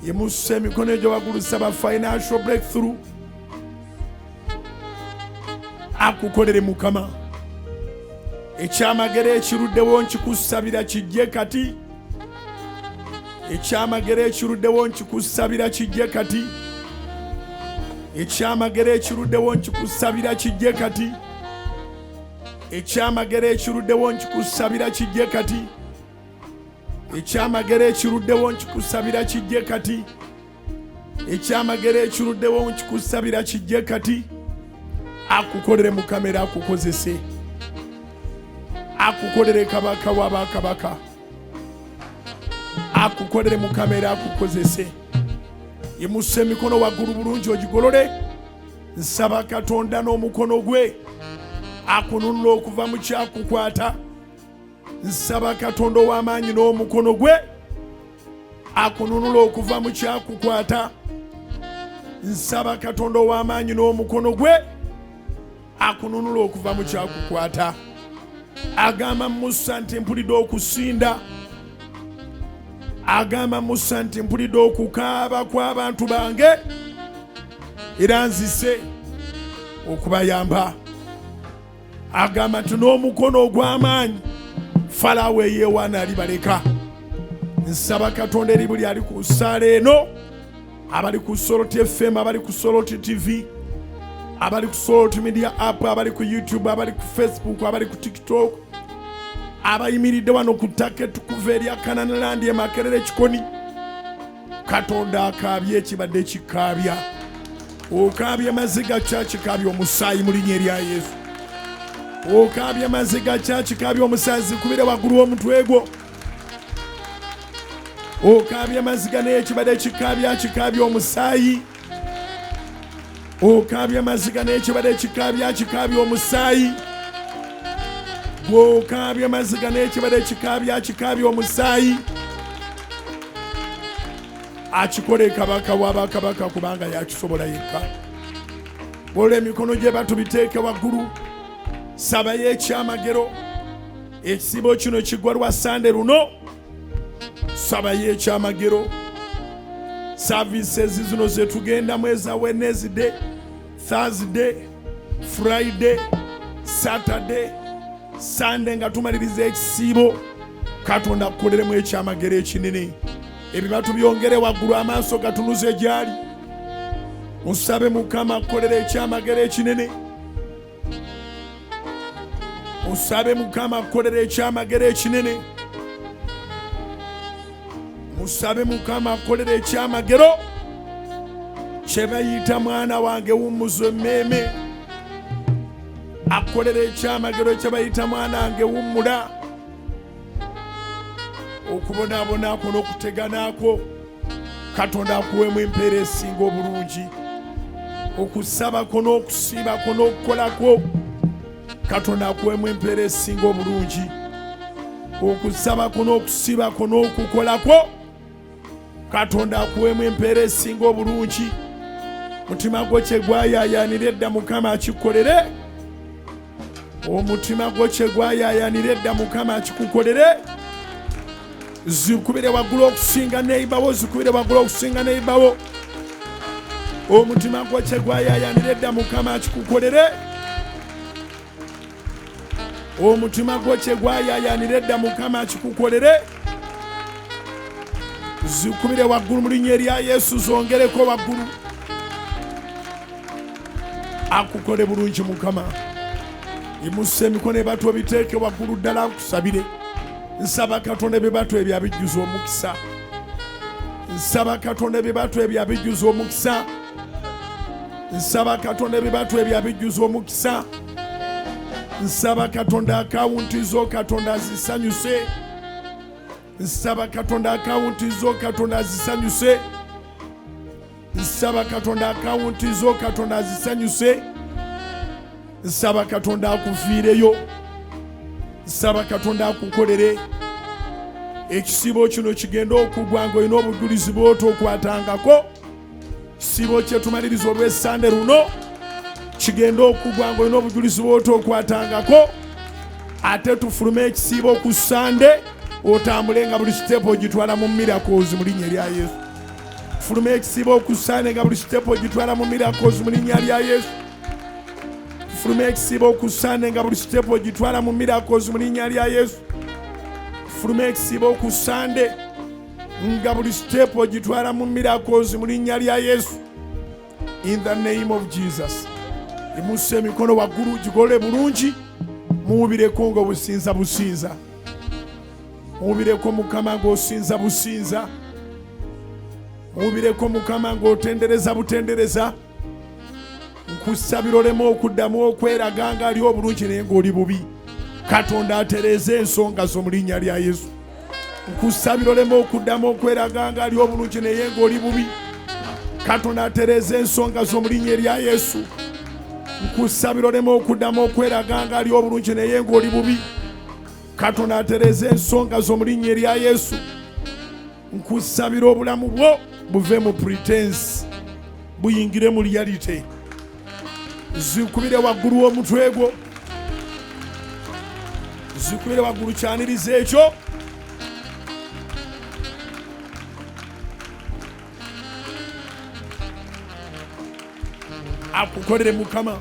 Yimusa emikono gyo waggulu, saba financial breakthrough. Akukolere Mukama. Ekyamagero ekiruddewo nkikusabira kijje kati. Ekyamagero ekiruddewo nkikusabira kijje kati. Ekyamagero ekiruddewo nkikusabira kijje kati. Ekyamagero ekiruddewo nkikusabira kijje kati. Ekyamagero ekiruddewo nkikusabira kijje kati. Ekyamagero ekiruddewo nkikusabira kijje kati. Akukolere Mukama era akukozese. Akukolere Kabaka w'abakabaka. Akukolere Mukama era akukozese. Yimusa emikono waggulu bulungi ogigolole. Nsaba Katonda n'omukono gwe akununula okuva mu kyakukwata. Nsaba Katonda ow'amaanyi n'omukono gwe akununula okuva mu kyakukwata. Nsaba Katonda ow'amaanyi n'omukono gwe akununula okuva mu kyakukwata. Agamba Musa nti mpulidde okusinda. Agamba Musa nti mpulidde okukaaba kw'abantu bange era nzise okubayamba. Agamba nti n'omukono ogw'amaanyi Falaawo eyeewaana alibaleka. Nsaba Katonda eri buli ali ku ssaala eno, abali ku Soroti FM, abali ku Soroti TV, abali ku Soroti Media App, abali ku YouTube, abali ku Facebook, abali ku TikTok, abayimiridde wano ku ttaka ettukuvu erya Kananalandi e Makerere Kikoni. Katonda akaabye ekibadde kikaabya. Okaabye maziga kya kikaabya omusaayi mu linnya erya Yesu. Okaabye maziga kya kikaabya omusaayi zikubire waggulu w'omutwe gwo. Okaabye maziga n'ekibadde kikaabya omusaayi. Okaabye maziga n'ekibadde kikaabya omusaayi. Okaabye maziga n'ekibadde kikaabya omusaayi. Akikole Kabaka w'abakabaka kubanga yakisobola yekka. Bola emikono gye batubiteeke waggulu. Sabayo ekyamagero. Ekisibo kino kigwa lwa Sande luno. Sabayo ekyamagero. Services zino ze tugendamu eza Wednesday, Thursday, Friday, Saturday, Sunday nga tumaliriza ekisibo. Katonda akukoleremu ekyamagero ekinene. Ebibatu byongere waggulu, amaaso gatunuze gyali. Musabe Mukama akukolere ekyamagero ekinene. Musabe Mukama akukolere ekyamagero ekinene. Musabe Mukama akukolere ekyamagero kye bayita mwana wange wummuza emmeeme. Akukolere ekyamagero kye bayita mwana wange wummula. Okubonaabona ako n'okuteganaako Katonda akuweemu empeera esinga obulungi. Okusabako n'okusiibako n'okukolako Katonda akuwemu empeera esinga obulungi. Okusaba kuno, okusiba kuno, okukolako, Katonda akuwemu empeera esinga obulungi. Mutima gwo kye gwayaayaanira edda Mukama akikukolere. Omutima gwo kye gwayaayaanira edda Mukama akikukolere. Zikubire waggulu okusinga neighbour, zikubire waggulu okusinga neighbour. Omutima gwo kye gwayaayaanira edda Mukama akikukolere. Omutima gwo kye gwayaayaanira edda Mukama akikukolere. Zikubire waggulu mu linnya erya Yesu, zongereko waggulu. Akukole bulungi Mukama. Yimusa emikono ebatu obiteeke waggulu ddala akusabire. Nsaba Katonda ebibatu ebyo abijjuza omukisa. Nsaba Katonda ebibatu ebyo abijjuza omukisa. Nsaba Katonda ebibatu ebyo abijjuza omukisa. Nsaba Katonda akawunti zo Katonda azisanyuse. Nsaba Katonda akawunti zo Katonda azisanyuse. Nsaba Katonda akawunti zo Katonda azisanyuse. Nsaba Katonda akufiireyo. Nsaba Katonda akukolere. Ekisibo kino kigenda okugwa ng'olina obujulizi bw'oti okwatangako. Kisibo kye tumaliriza olw'essande luno kigenda okugwa ng'olina obujulizi bw'oti okwatangako. Ate tufulume ekisibo ku Sande otambule nga buli sitepu ogitwala mu miracles mu linnya erya Yesu. Tufulume ekisibo ku Sande nga buli sitepu ogitwala mu miracles mu linnya erya Yesu. Tufulume ekisibo ku Sande nga buli sitepu ogitwala mu miracles mu linnya erya Yesu. Tufulume ekisibo ku Sande nga buli sitepu ogitwala mu miracles mu linnya erya Yesu. In the name of Jesus. Imusa emikono waggulu gikole bulungi. Muwubireko ng'obusinza businza. Muwubireko Mukama ng'osinza businza. Muwubireko Mukama ng'otendereza butendereza. Nkusabira olemu okuddamu okweraga ng'ali obulungi naye ng'oli bubi. Katonda atereeze ensonga zo mu linnya lya Yesu. Nkusabira olemu okuddamu okweraga ng'ali obulungi naye ng'oli bubi. Katonda atereeze ensonga zo mu linnya lya Yesu. Nkusabira olemu okuddamu okweraga ng'ali obulungi naye ng'oli bubi. Katonda atereeze ensonga zo mu linnya lya Yesu. Nkusabira obulamu bwo buve mu pretense buyingire mu reality. Zikubire waggulu omutwe gwo. Zikubire waggulu kyaniriza ekyo. Akukolere Mukama.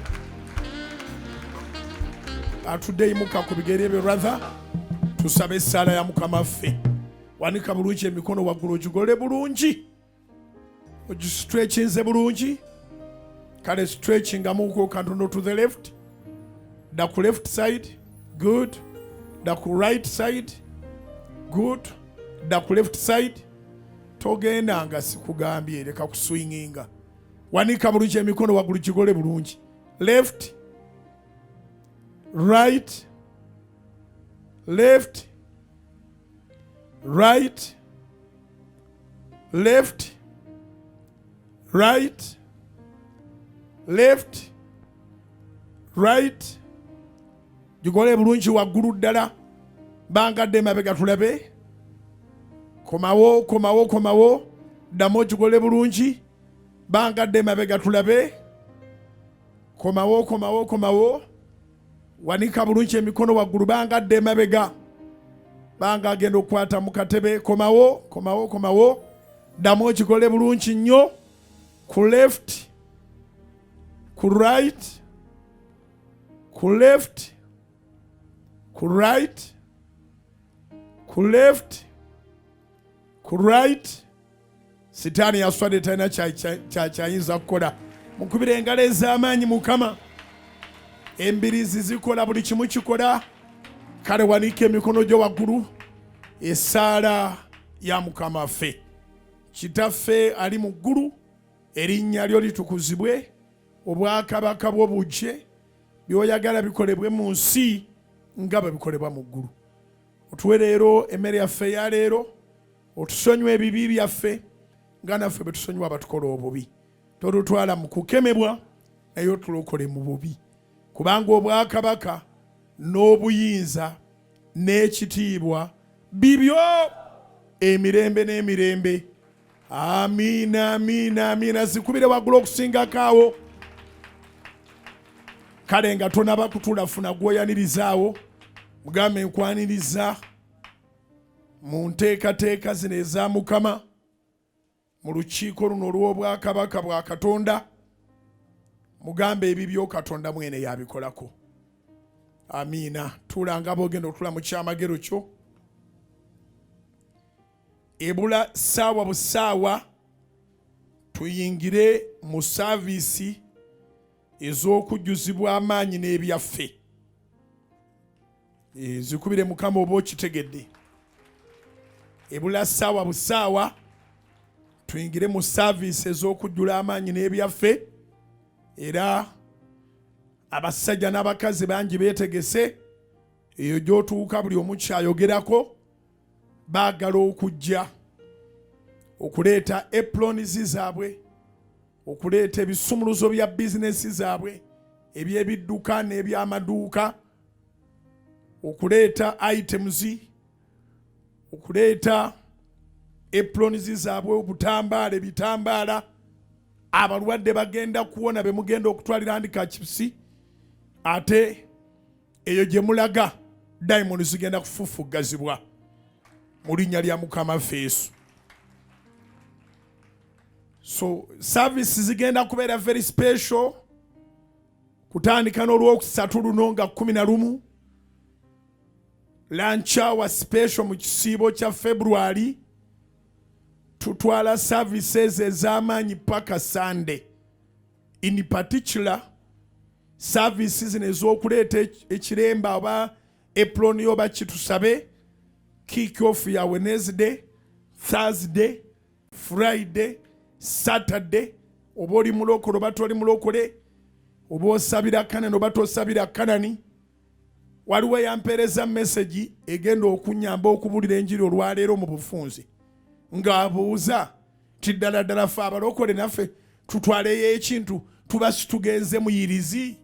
Today muka ku bigere bye brother. Tusabe essala ya Mukama ffe. Wanika bulungi emikono waggulu ogigole bulungi. Ogistretchinze bulungi. Kale stretching amuko kantono to the left. Daku left side. Good. Daku right side. Good. Daku left side. Togenda nga sikugambye leka kuswinginga. Wanika bulungi emikono waggulu gigole bulungi. Left. Right. Left. Right. Left. Right. Left. Right. Gigole bulungi waggulu ddala. Bangadde mabega tulabe. Komawo, komawo, komawo. Damo gigole bulungi. Bangadde mabega tulabe. Komawo, komawo, komawo. Wanika bulungi emikono waggulu bangadde mabega. Banga agenda okukwata mu katebe. Komawo, komawo, komawo. Damo gigole bulungi nnyo. Ku left. Ku right. Ku left. Ku right. Ku left. Ku right. Sitaani yaswadde talina kyayinza kukola. Mukubire engalo ez'amaanyi Mukama. Embirizi zikola buli kimu kikola. Kale wanika emikono gyo waggulu. Essaala ya Mukama ffe. Kitaffe ali mu ggulu. Erinnya lyo litukuzibwe. Obwakabaka bwo bujje. By'oyagala bikolebwe mu nsi nga bwe bikolebwa mu ggulu. Otuwe leero emmere yaffe ya leero. Otusonyiwe ebibi byaffe nga naffe bwe tusonyiwa abatukola obubi. Tolutwala mu kukemebwa naye otulokole mu bubi. Kubanga obwakabaka n'obuyinza n'ekitiibwa bibyo emirembe n'emirembe. Amiina, amiina, amiina. Zikubire waggulu okusingako awo. Kale nga tonaba kutuula funa gw'oyanirizaawo, mugambe nkwaniriza mu nteekateeka zino eza Mukama mu lukiiko luno olw'obwakabaka bwa Katonda. Mugambe ebibyo Katonda mwene yabikolako. Amiina. Tuulanga bw'ogenda otula mu kyamagero kyo. Ebula ssaawa busaawa tuyingire mu saaviisi ez'okujjuzibwa amaanyi n'ebyaffe. Zikubire Mukama oba okitegedde. Ebula ssaawa busaawa tuyingire mu saaviisi ez'okujjula amaanyi n'ebyaffe. Era abasajja n'abakazi bangi beetegese, eyo gy'otuuka buli omu kyayogerako. Baagala okujja okuleeta aprons zaabwe, okuleeta ebisumuluzo bya bizinesi zaabwe eby'ebidduka n'ebyamaduuka, okuleeta items, okuleeta aprons zaabwe, obutambaala, ebitambaala. Abalwadde bagenda kuwona be mugenda okutwalira handkerchiefs, ate eyo gye mulaga diamond zigenda kufufuggazibwa mu linnya lya Mukama Yesu. So service zigenda kubeera very special, kutandika n'olwokusatu luno nga 11 lunch hour special mu kisiibo kya February. Tutwala services ez'amaanyi paka Sunday. In particular services ez'okuleeta ekiremba oba apron oba kitusabe, kick off ya Wednesday, Thursday, Friday, Saturday. Oba oli mulokole oba toli mulokole, oba osabira Kanani oba tosabira Kanani. Waliwo yampeereza message egenda okunyamba okubulira enjiri olwaleero mu bufunze, ng'abuuza ti ddala ddala ffe abalokole naffe tutwaleyo ekintu tuba situgenze muyirizi,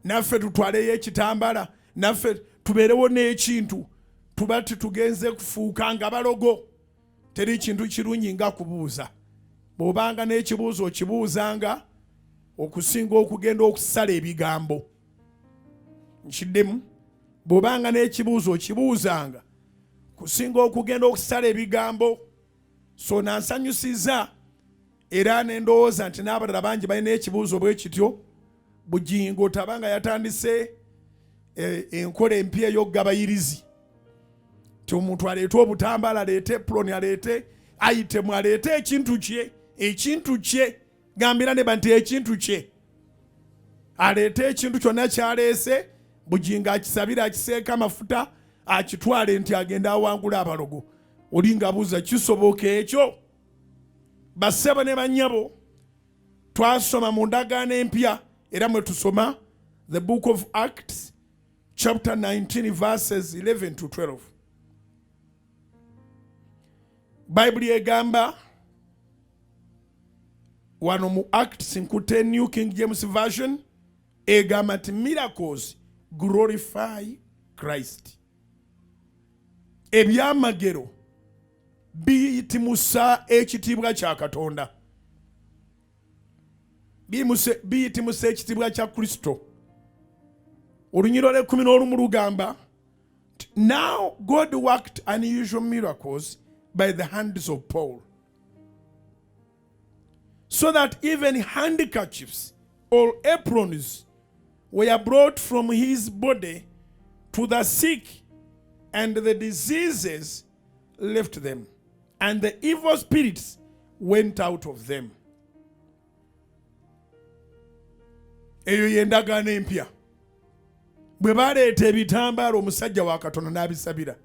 naffe tutwaleyo ekitambaala, naffe tubeerewo n'ekintu tuba titugenze kufuuka nga balogo. Teri kintu kirungi nga kubuuza. Bw'obanga n'ekibuuzo okibuuzanga okusinga okugenda okusala ebigambo. Nkiddemu. Bw'obanga n'ekibuuzo okibuuzanga kusinga okugenda okusala ebigambo. So nansanyusiza era n'endowooza nti n'abalala bangi balina ekibuuzo bwe kityo. Bujingo tabanga yatandise enkola empya ey'okugabayirizi. Ti omuntu aleete obutambaala, aleete apron, aleete item, aleete ekintu kye, ekintu kye. Gambira ne banti ekintu kye. Aleete ekintu kyonna kyaleese, bujingo akisabira, akiseeka amafuta, akitwale nti agenda awangula abalogo. Oli ng'abuuza kisoboka ekyo? Bassebo ne bannyabo, twasoma mu ndagaano empya era mwe tusoma the book of Acts chapter 19 verses 11 to 12. Bible egamba wano mu Acts nkute New King James Version egamba nti miracles glorify Christ. Ebyamagero biyitimusa ekitiibwa kya Katonda, biyitimusa ekitiibwa kya Kristo. Olunyiro lwe 11 lugamba, now God worked unusual miracles by the hands of Paul, so that even handkerchiefs or aprons were brought from his body to the sick, and the diseases left them, and the evil spirits went out of them. Eyo yendagaano empya. Bwe baleeta ebitambaala omusajja wa Katonda n'abisabira.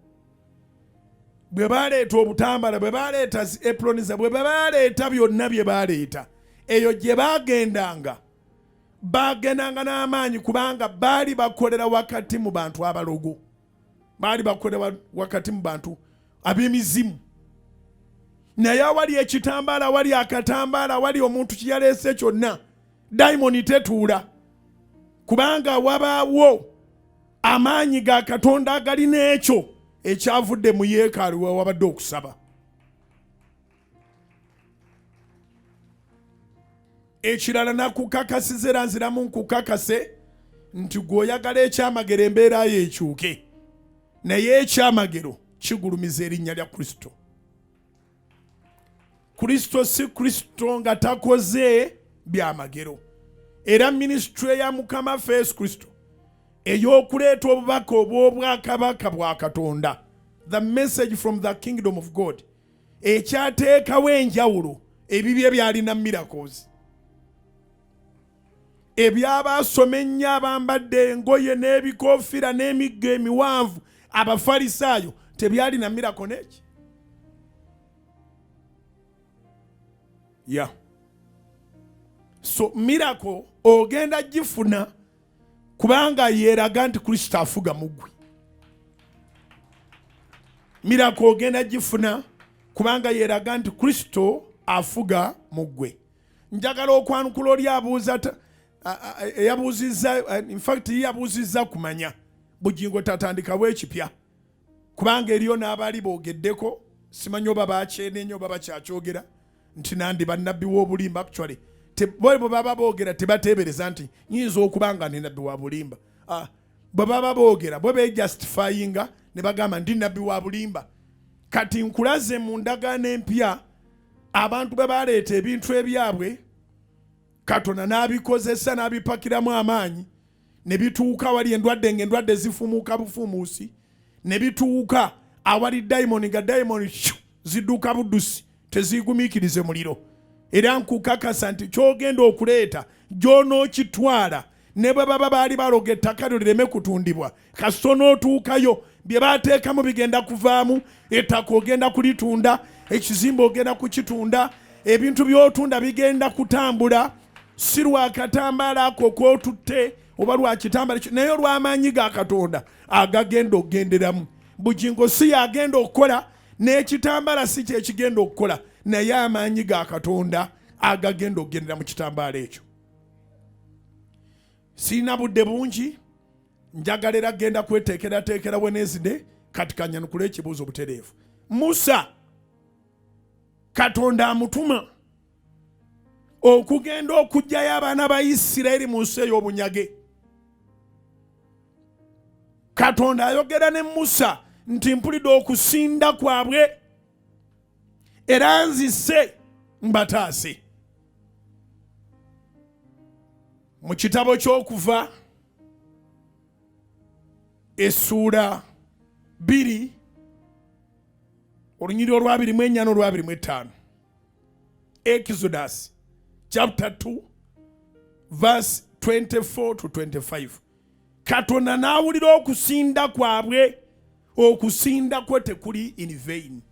Bwe baleeta obutambaala, bwe baleeta aprons, bwe baleeta byonna bye baleeta, eyo gye bagendanga n'amaanyi, kubanga baali bakolera wakati mu bantu abalogo. Baali bakolera wakati mu bantu ab'emizimu. Naye awali ekitambaala, awali akatambaala, awali omuntu kye yaleese kyonna, diamond tetuula. kubanga wabaawo amaanyi ga Katonda agali n'ekyo ekyavudde mu yeekaalu wabadde okusaba. Ekirala nakukakasiza era nziramu nkukakase nti gw'oyagala ekyamagero embeera yo ekyuke, naye ekyamagero kigulumiza erinnya lya Kristo. Kristo si Kristo nga takoze byamagero. Era minisitule ya Mukama Yesu Kristo ey'okuleeta obubaka obw'obwakabaka bwa Katonda, the message from the kingdom of God, ekyateekawo enjawulo ebibye byalina miracles. Ebyabasoma ennyo abambadde engoye n'ebikofiira n'emiggo emiwanvu abafalisaayo tebyalina miracle n'eki. So miracle ogenda gifuna kubanga yeeraga nti Kristo afuga mu ggwe. Miracle ogenda gifuna kubanga yeeraga nti Kristo afuga mu ggwe. Njagala okwanukula oli abuuza yabuuzizza kumanya bugingo tatandikawo ekipya, kubanga eriyo n'abaali boogeddeko, simanyi oba baakyenenya oba bakyakyogera nti nandi bannabbi w'obulimba. Actually bwe baba boogera tebateebereza nti nyinza okubanga ndi nabbi wa bulimba. Bwe baba boogera bwe bejustifyinga ne bagamba ndi nabbi wa bulimba. Kati nkulaze mu ndagaano empya abantu bwe baleeta ebintu ebyabwe Katonda n'abikozesa n'abipakiramu amaanyi ne bituuka wali endwadde ng'endwadde zifumuuka bufumuusi, ne bituuka awali dayimoni nga dayimoni zidduka buddusi tezigumiikirize muliro. Era nkukakasa nti kyogenda okuleeta gy'onookitwala ne bwe baba baali baloga ettaka lyo lireme kutundibwa, kasita onootuukayo bye baateekamu bigenda kuvaamu, ettaka ogenda kulitunda, ekizimbe ogenda kukitunda, ebintu by'otunda bigenda kutambula, si lwa katambaala ako k'otutte oba lwa kitambala naye olw'amaanyi ga Katonda agagenda okugenderamu. Bugingo si yagenda okukola n'ekitambala si kyekigenda okukola, naye amaanyi ga Katonda agagenda okugendera mu kitambaala ekyo. Sirina budde bungi, njagala era genda kweteekerateekera Wednesday kati kanyanukula ekibuuzo butereevu. Musa Katonda amutuma okugenda okuggyayo abaana ba Isirayiri mu nsi ey'obunyage. Katonda ayogera ne Musa nti mpulidde okusinda kwabwe era nzise mbataase. Mu kitabo ky'Okuva essuula 2 olunyiriri olwa 24 n'olwa 25. Exodus chapter 2 verse 24 to 25. Katonda n'awulira okusinda kwabwe, okusinda kwe tekuli in vain.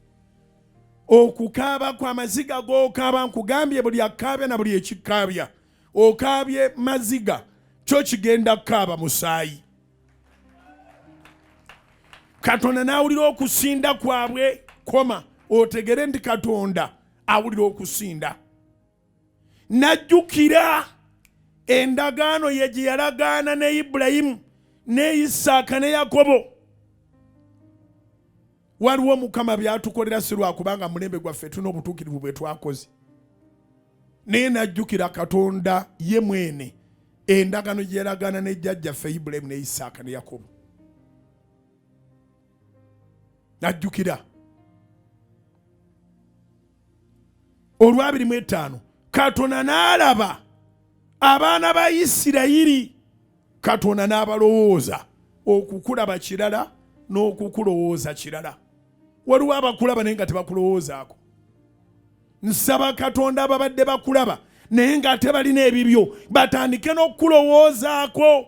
Okukaaba kw'amaziga g'okaaba nkugambye buli akaabya na buli ekikaabya, okaabye maziga kyo kigenda kukaaba musaayi. Katonda n'awulira okusinda kwabwe, otegere nti Katonda awulira okusinda. Najjukira endagaano ye gye yalagaana ne Ibulayimu ne Isaaka ne Yakobo. Waliwo Mukama byatukolera si lwa kubanga mulembe gwaffe tuna obutuukirivu bwe twakoze, naye najjukira Katonda ye mwene endagaano gye yalagaana ne jjajjaffe Ibulayimu ne Isaaka ne Yakobo. Najjukira olwa 25 Katonda n'alaba abaana ba Isirayiri, Katonda n'abalowooza okukulaba kirala n'okukulowooza kirala. Waliwo abakulaba naye nga tebakulowoozaako. Nsaba Katonda ababadde bakulaba naye nga tebalina ebibyo batandike n'okukulowoozaako.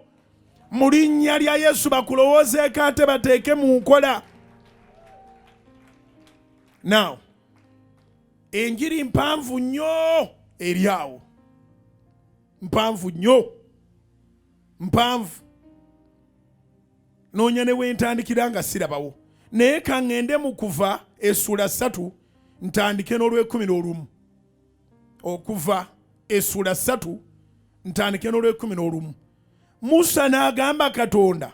Mu linnya lya Yesu bakulowoozeeko ate bateeke mu nkola. Now, enjiri mpanvu nnyo eri awo. Mpanvu nnyo. Mpanvu. Noonya ne wentandikira nga sirabawo. Naye kaŋŋende mu Kuva essuula 3 ntandike n'olw'11. Okuva essuula 3 ntandike n'olw'11. Musa n'agamba Katonda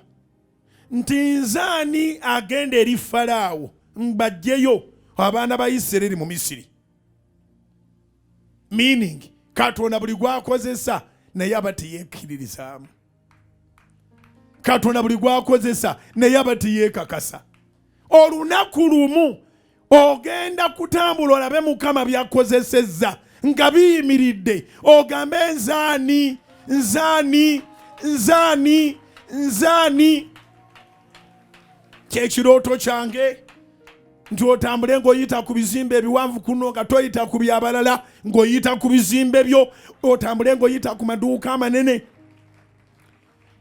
nti nzaani agenda eri Falaawo mbajjeyo abaana ba Isirayiri mu Misiri. Meaning Katonda buli gwakozesa naye aba teyekkiririzaamu. Katonda buli gwakozesa naye aba teyeekakasa. Olunaku lumu ogenda kutambula olabe Mukama byakozesezza nga biyimiridde ogambe nzaani nzaani nzaani nzaani. Kyekirooto kyange nti otambule ng'oyita ku bizimbe ebiwanvu kuno nga toyita ku byabalala, ng'oyita ku bizimbe byo, otambule ng'oyita ku maduuka amanene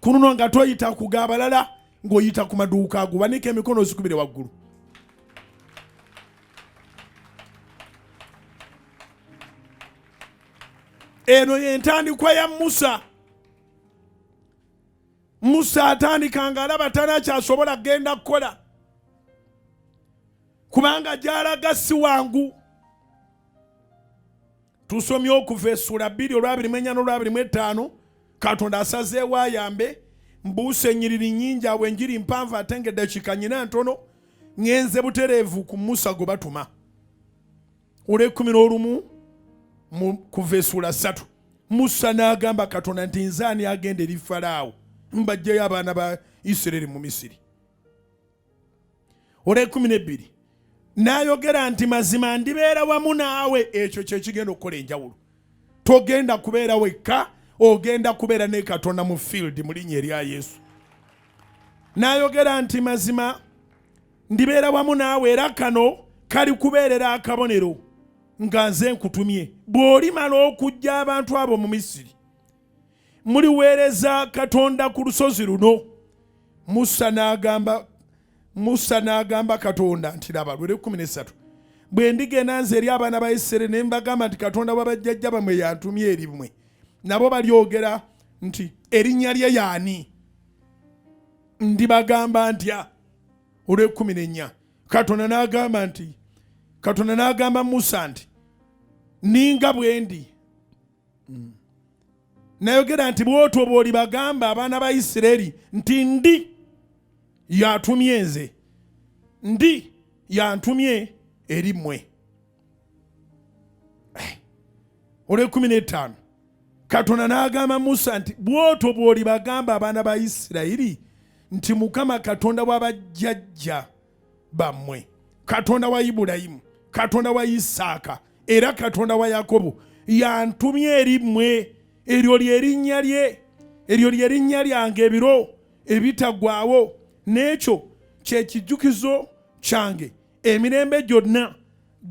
kuno nga toyita ku gabalala, ng'oyita ku maduuka ago. Wanika emikono ozikubire waggulu. Eno y'entandikwa ya Musa. Musa atandika ng'alaba tanakyasobola kgenda kukola kubanga gy'alaga si wangu. Tusomye okuva essula 2 olw'abiri n'olw'abiri mu 5. Katonda asazeewo ayambe mbuuse ennyiriri nnyingi awo enjiri mpanvu ate ng'eddakiika nnyina ntono ngenze butereevu ku Musa gwe batuma. Olw'e11 kuva essula 3 Musa n'agamba Katonda nti nzaani agenda eri Falaawo mbajjeyo abaana ba Isirayiri mu Misiri. Olw'e12 n'ayogera nti mazima ndibeera wamu naawe. Ekyo kye kigenda okukola enjawulo. Togenda kubeera wekka, ogenda kubeera ne Katonda mu field mu linnya erya Yesu. N'ayogera nti mazima ndibeera wamu naawe era kano kali kubeerera akabonero nga nze nkutumye. Bw'olimala okujja abantu abo mu Misiri muliweereza Katonda ku lusozi luno. Musa n'agamba Katonda nti laba, Olw'e13 bwe ndigenda nze eri abaana ba Isirayiri ne mbagamba nti Katonda wa bajjajja bamwe yantumye eri mmwe, nabo balyogera nti erinnya lye y'ani? Ndibagamba ntya? Olw'e14 Katonda n'agamba Musa nti ninga bwe ndi. Nayogera nti bw'otyo bw'olibagamba abaana ba Isirayiri nti ndi yatumye nze, ndi yantumye eri mmwe. Olw'e15 Katonda n'agamba Musa nti bw'otyo bw'olibagamba abaana ba Isirayiri nti Mukama Katonda wa bajjajja bammwe, Katonda wa Ibulayimu, Katonda wa Isaaka era Katonda wa Yakobo yantumye eri mmwe. Eryo ly'erinnya lye, eryo ly'erinnya lyange ebiro ebitaggwaawo, n'ekyo kye kijjukizo kyange emirembe gyonna.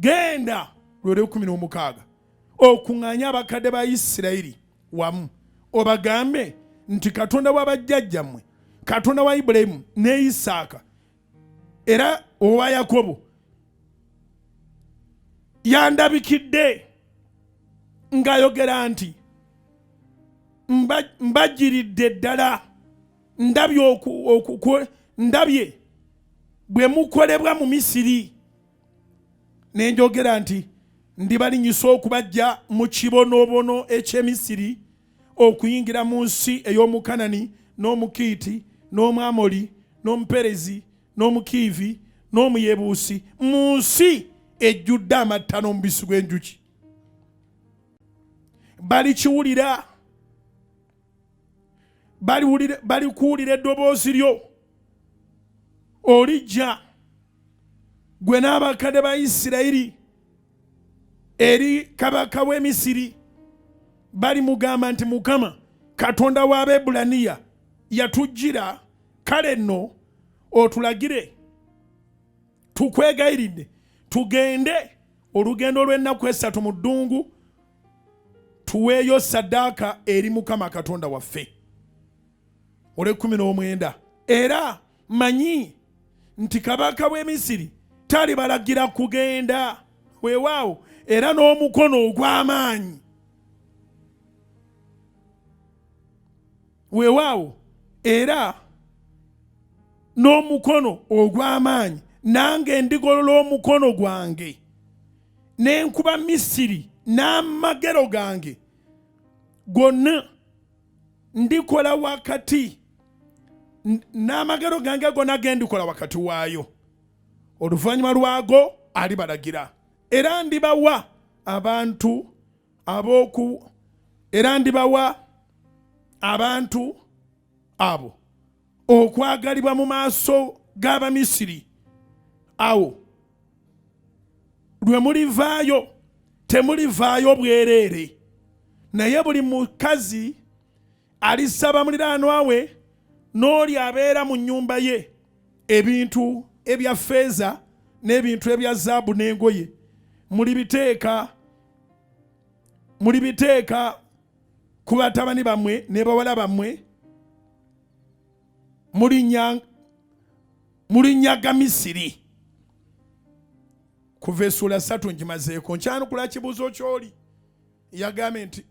Genda Olw'e16 okuŋŋaanya abakadde ba Isirayiri wamu obagambe nti Katonda wa bajjajjammwe, Katonda wa Ibulayimu ne Isaaka era owa Yakobo yandabikidde ng'ayogera nti mbajjiridde ddala, ndabye bwe mukolebwa mu Misiri, ne njogera nti ndibalinyisa okubajja mu kibonoobono eky'Emisiri okuyingira mu nsi ey'Omukanani n'Omukiiti n'Omwamoli n'Omuperezi n'Omukiivi n'Omuyebuusi, mu nsi ejjudde amata n'omubisi gw'enjuki. Balikiwulira, balikuwulira eddoboozi lyo. Olijja gwe n'abakadde ba Isirayiri eri kabaka w'e Misiri, balimugamba nti Mukama Katonda w'Abebbulaniya yatujjira, kale nno otulagire, tukwegayiridde tugende olugendo lw'ennaku 3 mu ddungu tuweeyo ssaddaaka eri Mukama Katonda waffe. Olw'e19 era manyi nti kabaka w'e Misiri talibalagira kugenda, weewaawo era n'omukono ogw'amaanyi, weewaawo era n'omukono ogw'amaanyi, nange ndigolola omukono gwange n'enkuba Misiri n'amagero gange gonna ndikola wakati n'amagero gange gonna gendikola wakati waayo oluvannyuma lwago alibalagira era ndibawa abantu abo okwagalibwa mu maaso g'Abamisiri awo lwe mulivaayo temulivaayo bwereere naye buli mukazi alisaba muliraanwa we n'oli abeera mu nnyumba ye ebintu ebya ffeeza n'ebintu ebya zaabu n'engoye mulibiteeka ku batabani bammwe ne bawala bammwe mulinyaga Misiri. Kuva essula 3 ngimazeeko nkyanukula kibuuzo ky'oli yagambye nti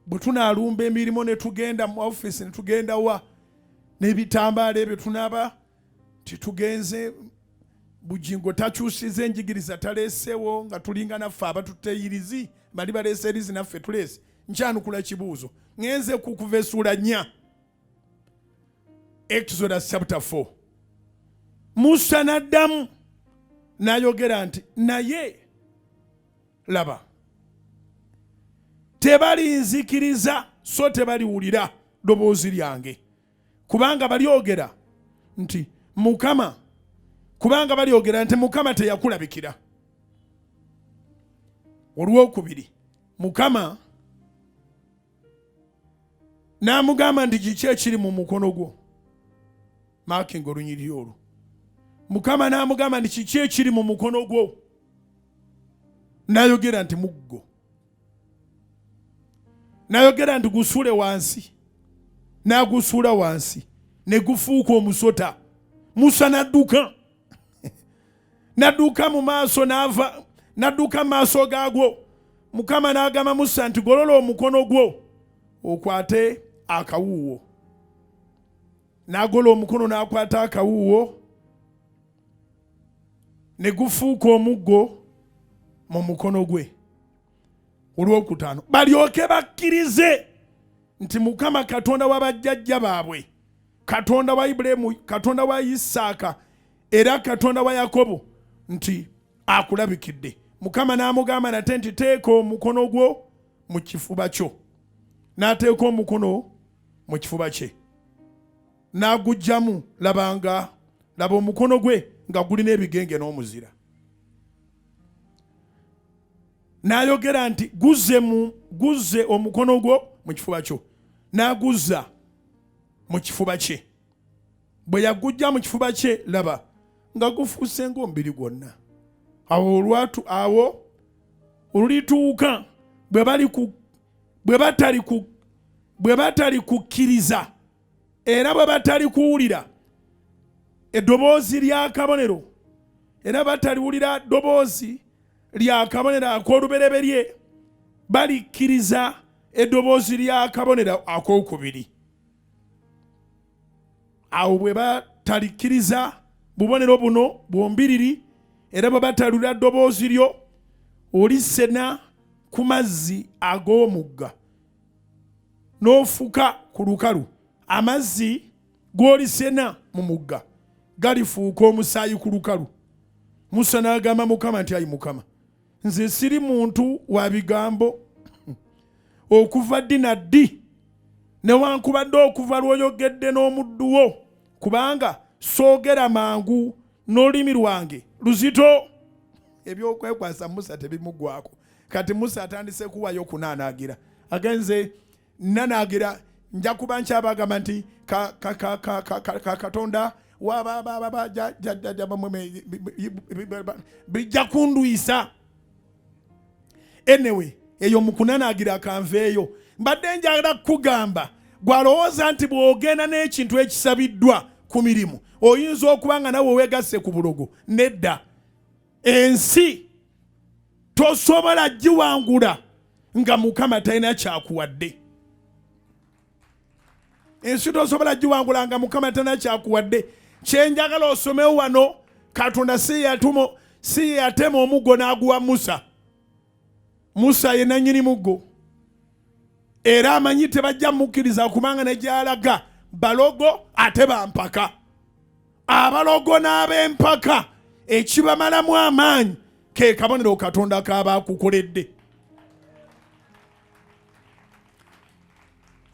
bwe tunaalumba emirimu ne tugenda mu office ne tugenda wa n'ebitambaala ebyo tunaba titugenze bujingo takyusize enjigiriza taleesewo nga tulinga naffe abatuteyirizi bali baleese erizi naffe tuleese nkyanukula kibuuzo ngenze kuva essula 4 Exodus chapter 4 Musa n'addamu n'ayogera nti naye laba tebalinzikiriza so tebaliwulira ddoboozi lyange kubanga balyogera nti Mukama teyakulabikira. Olwokubiri Mukama n'amugamba nti kiki ekiri mu mukono gwo maakinga olunyiriri olwo. Mukama n'amugamba nti kiki ekiri mu mukono gwo n'ayogera nti muggo. N'ayogera nti gusuule wansi n'agusuula wansi ne gufuuka omusota. Musa n'adduka n'adduka mu maaso n'adduka mu maaso gaagwo. Mukama n'agamba Musa nti golola omukono gwo okwate akawuuwo. N'agola omukono n'akwata akawuuwo ne gufuuka omuggo mu mukono gwe. Olwokutaano balyoke bakkirize nti Mukama Katonda wa bajjajja baabwe, Katonda wa Ibulayimu, Katonda wa Isaaka era Katonda wa Yakobo nti akulabikidde. Mukama n'amugamba nate nti teeka omukono gwo mu kifuba kyo. N'ateeka omukono mu kifuba kye n'agugjamu laba omukono gwe nga gulina ebigenge n'omuzira. N'ayogera nti guzze omukono gwo mu kifuba kyo. N'aguzza mu kifuba kye. Bwe yagujja mu kifuba kye laba nga gufuuse ng'omubiri gwonna. Awo olulituuka bwe batali kukkiriza era bwe batali kuwulira eddoboozi lya kabonero era bataliwulira ddoboozi lya kabonero ak'olubereberye balikkiriza eddoboozi lya kabonero ak'okubiri. Awo bwe batalikkiriza bubonero buno bwombiriri era bwe bataliwulira ddoboozi lyo olisena ku mazzi ag'omugga n'ofuka ku lukalu. Amazzi g'olisena mu mugga galifuuka omusaayi ku lukalu. Musa n'agamba Mukama nti ayi Mukama, nze siri muntu wa bigambo okuva ddi na ddi newankubadde okuva lw'oyogedde n'omuddu wo, kubanga soogera mangu n'olulimi lwange luzito. Ebyokwekwasa Musa tebimuggwako. Kati Musa atandise kuwayo kunaanaagira. Agenze nanaagira nja kuba nkyabagamba nti Katonda bijja kunduyisa. Anyway, eyo mukunanaagira kanveeyo. Mbadde njagala kugamba gwalowooza nti bw'ogenda n'ekintu ekisabiddwa ku mirimu oyinza okuba nga nawe weegasse ku bulogo. Nedda. Ensi tosobola giwangula nga Mukama talina kyakuwadde. Ensi tosobola giwangula nga Mukama talina kyakuwadde. Kyenjagala osomewo wano, Katonda si yatema omuggo n'aguwa Musa. Musa ye nannyini muggo. era amanyi tebajja mukkiriza kubanga ne gy'alaga balogo ate bampaka. Abalogo n'ab'empaka ekibamalamu amaanyi ke kabonero Katonda k'abaakukoledde.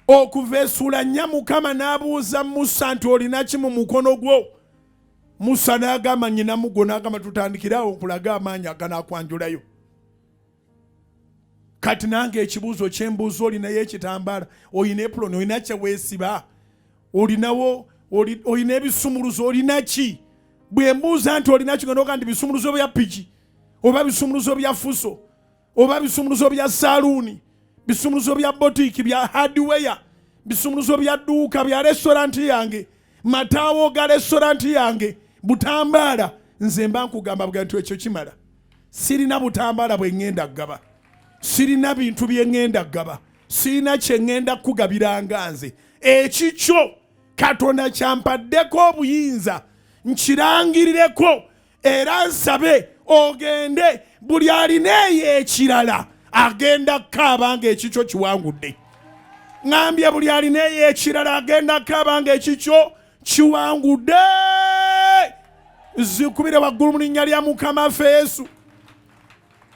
Okuva essula 4 Mukama n'abuuza Musa nti olina ki mu mukono gwo? Musa n'agamba nnyina mugo n'agamba tutandikirawo okulaga amaanyi aganakwanjulayo. Kati nange ekibuuzo kyembuuza olinayo ekitambaala, olina epuloni, olina kyeweesiba, olina ebisumuluzo, olina ki? Bwe mbuuza nti olina ki ng'oga nti bisumuluzo bya piki oba bisumuluzo bya fuso oba bisumuluzo bya saluuni, bisumuluzo bya botiki, bya hardware, bisumuluzo bya dduuka, bya restauranti yange, mataawo ga restauranti yange, butambaala, nze mba nkugamba bwa nti ekyo kimala. Sirina butambaala bwe ngenda gaba, sirina bintu bye ngenda gaba, sirina kye ngenda kugabiranga nze. Ekikyo Katonda kyampaddeko obuyinza nkirangirireko era nsabe ogende buli alina eyo ekirala agenda kaabanga ekikyo kiwangudde. Ngambye buli alina eyo ekirala agenda kaabanga ekikyo kiwangudde. Zikubire waggulu mu linnya lya Mukama ffe Yesu.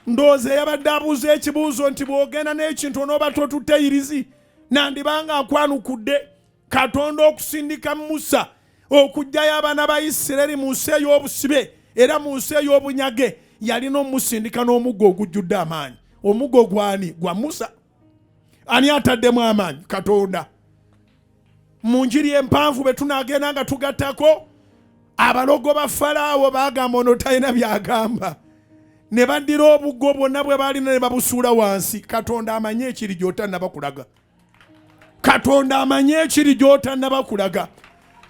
Ndowooza yabadde abuuza ekibuuzo nti bw'ogenda n'ekintu onooba totuteyirizi nandibanga akwanukudde. Katonda okusindika Musa okuggyayo abaana ba Isirayiri mu nsi ey'obusibe era mu nsi ey'obunyage yalina omusindika n'omuggo ogujjudde amaanyi. Omuggo gwani? Gwa Musa. Ani ataddemu amaanyi? Katonda. Mu njiri empanvu bwe tunaagenda nga tugattako abalogo ba Falaawo baagamba ono talina byagamba, ne baddira obuggo bwonna bwe baalina ne babusuula wansi. Katonda amanye ekiri gy'otannabakulaga. Katonda amanye ekiri gy'otannabakulaga.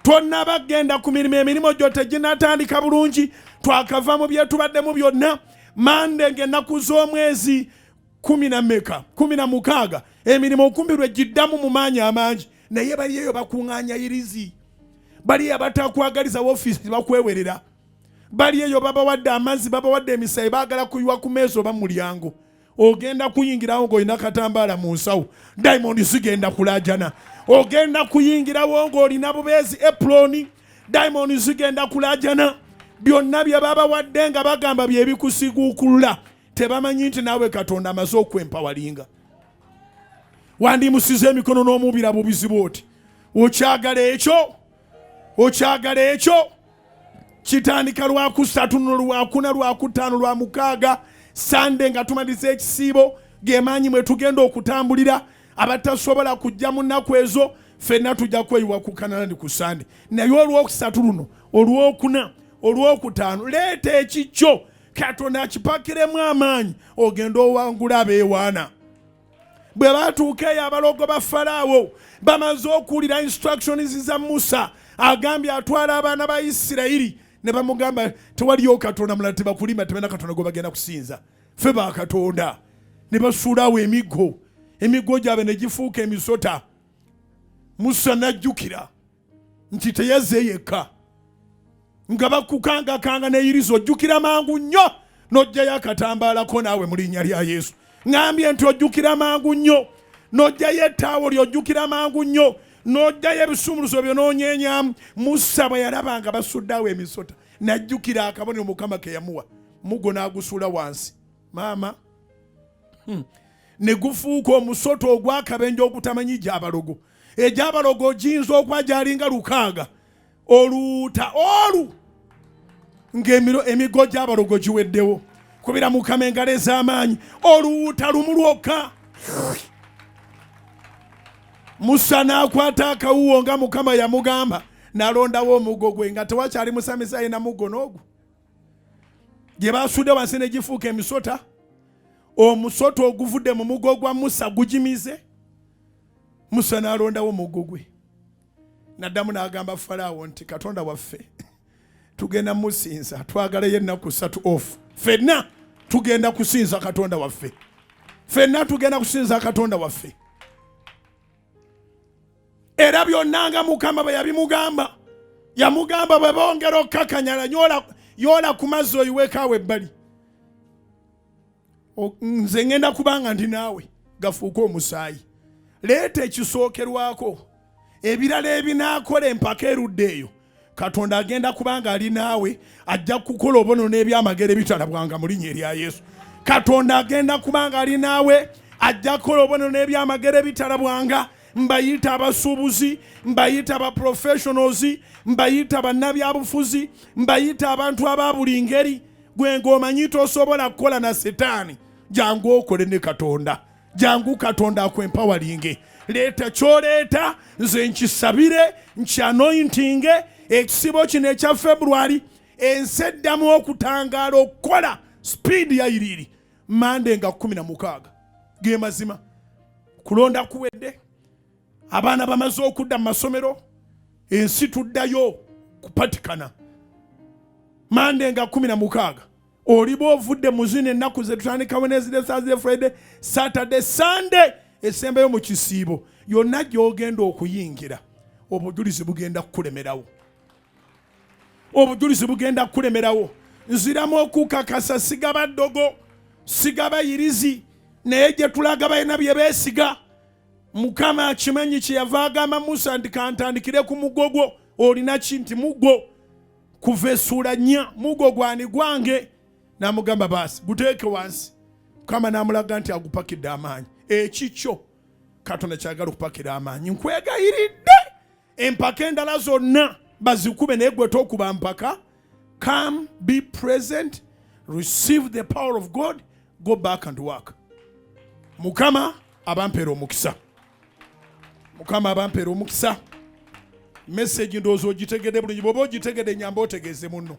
Tonnabagenda ku mirimu, emirimu gyo teginatandika bulungi. Twakava mu bye tubaddemu byonna. Mande ng'ennaku z'omwezi 16 emirimu okumbirwe giddamu mu maanyi amangi, naye bali eyo bakuŋŋaanya irizi, bali eyo batakwagaliza woofiisi bakwewerera, bali eyo babawadde amazzi, babawadde emisayi, baagala kuyiwa ku meeza oba mulyango. Ogenda kuyingirawo ng'olina katambaala mu nsawo, diamond zigenda kulaajana. Ogenda kuyingirawo ng'olina bubeezi epuloni, diamond zigenda kulaajana. Byonna bye babawadde nga bagamba bye bikusiguukulula, tebamanyi nti naawe Katonda amaze okwempawalinga. Wandimusiza emikono n'omubira bubizibu oti okyagala ekyo, okyagala ekyo. Kitandika Lwakusatu, Lwakuna, Lwakutaano, Lwamukaaga, Sande nga tumaliza ekisiibo, ge maanyi mwe tugenda okutambulira. Abatasobola kujja mu nnaku ezo ffenna tujja kweyiwa ku Kanalandi ku Sande. Naye Olwokusatu luno, Olwokuna, Olwokutaano leeta ekikyo Katonda akipakiremu amaanyi, ogenda owangula abeewaana. Bwe baatuuka eyo abalogo ba Falaawo bamaze okuwulira instructions za Musa agambye atwala abaana ba Isirayiri, ne bamugamba tewaliyo Katonda mulala, tebakulima, tebena Katonda gwe bagenda kusinza, ffe ba Katonda. Ne basuulaawo emiggo, emiggo gyabwe ne gifuuka emisota. Musa n'ajjukira nti teyazze yekka, nga bakukangakanga n'eyiriza, ojjukira mangu nnyo n'ojjayo akatambaalako naawe mu linnya lya Yesu. Ngambye nti ojjukira mangu nnyo n'ojjayo ettaawo ly'ojjukira mangu nnyo n'ojjayo ebisumuluzo byo n'onyeenyamu. Musa bwe yalabanga basuddeawo emisota n'ajjukira akabonero Mukama ke yamuwa, muggo n'agusuula wansi. Maama, ne gufuuka omusota ogw'akabenje ogutamanyi gy'abalogo. Egy'abalogo giyinza okuba gyalinga 600 oluuta olu ng'emiggo gy'abalogo giweddewo. Kubira Mukama engalo ez'amaanyi, oluuta lumu lwokka. Musa n'akwata akawuwo nga Mukama yamugamba, n'alondawo omuggo gwe nga tewakyali musamiza yena muggo n'ogwo. Gye basudde wansi ne gifuuka emisota, omusota oguvudde mu muggo gwa Musa gugimize. Musa n'alondawo omuggo gwe. N'addamu n'agamba Falaawo nti Katonda waffe tugenda musinza, twagalayo ennaku 3 off. Ffenna tugenda kusinza Katonda waffe, ffenna tugenda kusinza Katonda waffe. Era byonna nga Mukama bwe yabimugamba, yamugamba bwe bongera okukakanyala yoola ku mazzi oyiweekaawo ebbali. Nze ngenda kubanga ndi naawe, gafuuka omusaayi. leeta ekisookerwako ebirala ebinaakola empaka erudde eyo Katonda agenda kubanga ali naawe ajja kukola obono n'ebyamagero ebitalabwanga mu linnya erya Yesu. Katonda agenda kubanga ali naawe ajja kukola obono n'ebyamagero ebitalabwanga. Mbayita abasuubuzi, mbayita aba professionals, mbayita bannabyabufuzi, mbayita abantu aba buli ngeri. Gwe ng'omanyi tosobola kukola na setaani, jangu okole ne Katonda. Jangu Katonda akwempawalinge. Leeta kyoleeta, nze nkisabire, nkanointinge. Ekisibo kino ekya February ensi eddamu okutangaala okukola speed ya iriri Monday nga 16 ge mazima kulonda kuwedde abaana bamaze okudda mu masomero ensi tuddayo kupatikana Monday nga 16 oliba ovudde mu zino ennaku ze tutandika Wednesday, Thursday, Friday, Saturday, Sunday esembeyo mu kisiibo yonna gy'ogenda okuyingira obujulizi bugenda kukulemerawo. Obujulizi bugenda kulemerawo. Nziramu okukakasa sigaba ddogo, sigaba yirizi, naye gye tulaga balina bye beesiga. Mukama akimanyi kye yava agamba Musa nti kantandikire ku muggo gwo. Olina ki nti muggo? Kuva essuula 4 muggo gwani gwange. N'amugamba baasi guteeke wansi. Mukama n'amulaga nti agupakidde amaanyi. Ekikyo Katonda kyagala okupakira amaanyi. Nkwegayiridde empaka endala zonna bazikube naye gwe tokuba mpaka. Come, be present, receive the power of God, go back and work. Mukama abampeera omukisa. Mukama abampeera omukisa. Message ndowooza ogitegedde bulungi. Bw'oba ogitegedde nyamba otegeeze munno.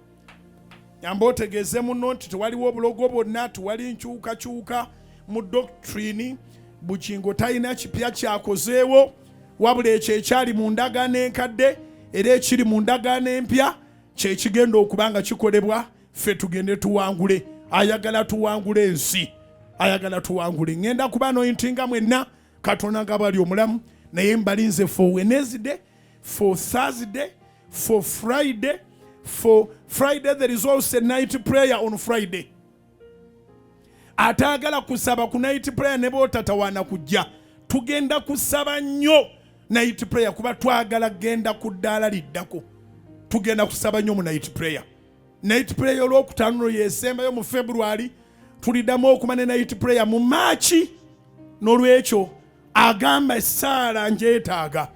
Nyamba otegeeze munno nti tewaliwo obulogo bwonna, tewali nkyukakyuka mu doctrine. Bukingo talina kipya kyakozeewo wabula ekyo ekyali mu ndagaano enkadde era ekiri mu ndagaano empya kye kigenda okubanga kikolebwa ffe tugende tuwangule. Ayagala tuwangule ensi, ayagala tuwangule. Ngenda kuba anointinga mwenna Katonda nga bali omulamu naye mbalinze for Wednesday, for Thursday, for Friday. For Friday there is also a night prayer on Friday. Atagala kusaba ku night prayer ne botatawana kujja. Tugenda kusaba nnyo night prayer kuba twagala genda ku ddaala liddako. Tugenda kusaba nnyo mu night prayer. Night prayer olwokutaano yesembayo mu February. Tuliddamu okuma ne night prayer mu March. N'olwekyo agamba essaala njeetaaga.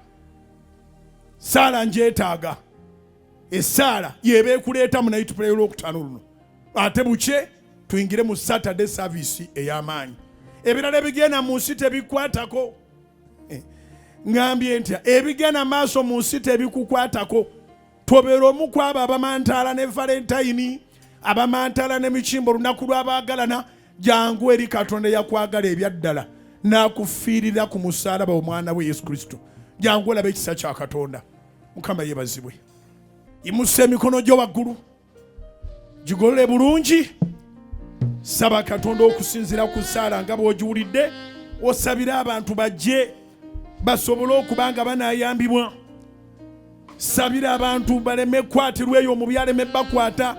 Saala njeetaaga. Essaala yeba ekuleeta mu night prayer olwokutaano luno. Ate bukye tuyingire mu Saturday service ey'amaanyi. Ebirala ebigenda mu nsi tebikwatako. Ngambye ntya ebigenda maaso mu nsi tebikukwatako. Tobeera omu ku abo abamantaala ne Valentine, abamantaala ne mikimbo olunaku lw'abaagalana. Jangu eri Katonda yakwagala ebyaddala n'akufiirira ku musaalaba omwana we Yesu Kristo. Jangu olabe ekisa kya Katonda. Mukama yeebazibwe. Yimusa emikono gyo waggulu, gigolole bulungi. Saba Katonda okusinzira ku ssaala nga bw'ogiwulidde. Osabira abantu bajje basobole okubanga banaayambibwa. Sabira abantu baleme kwatirwa eyo mu byaleme bakwata.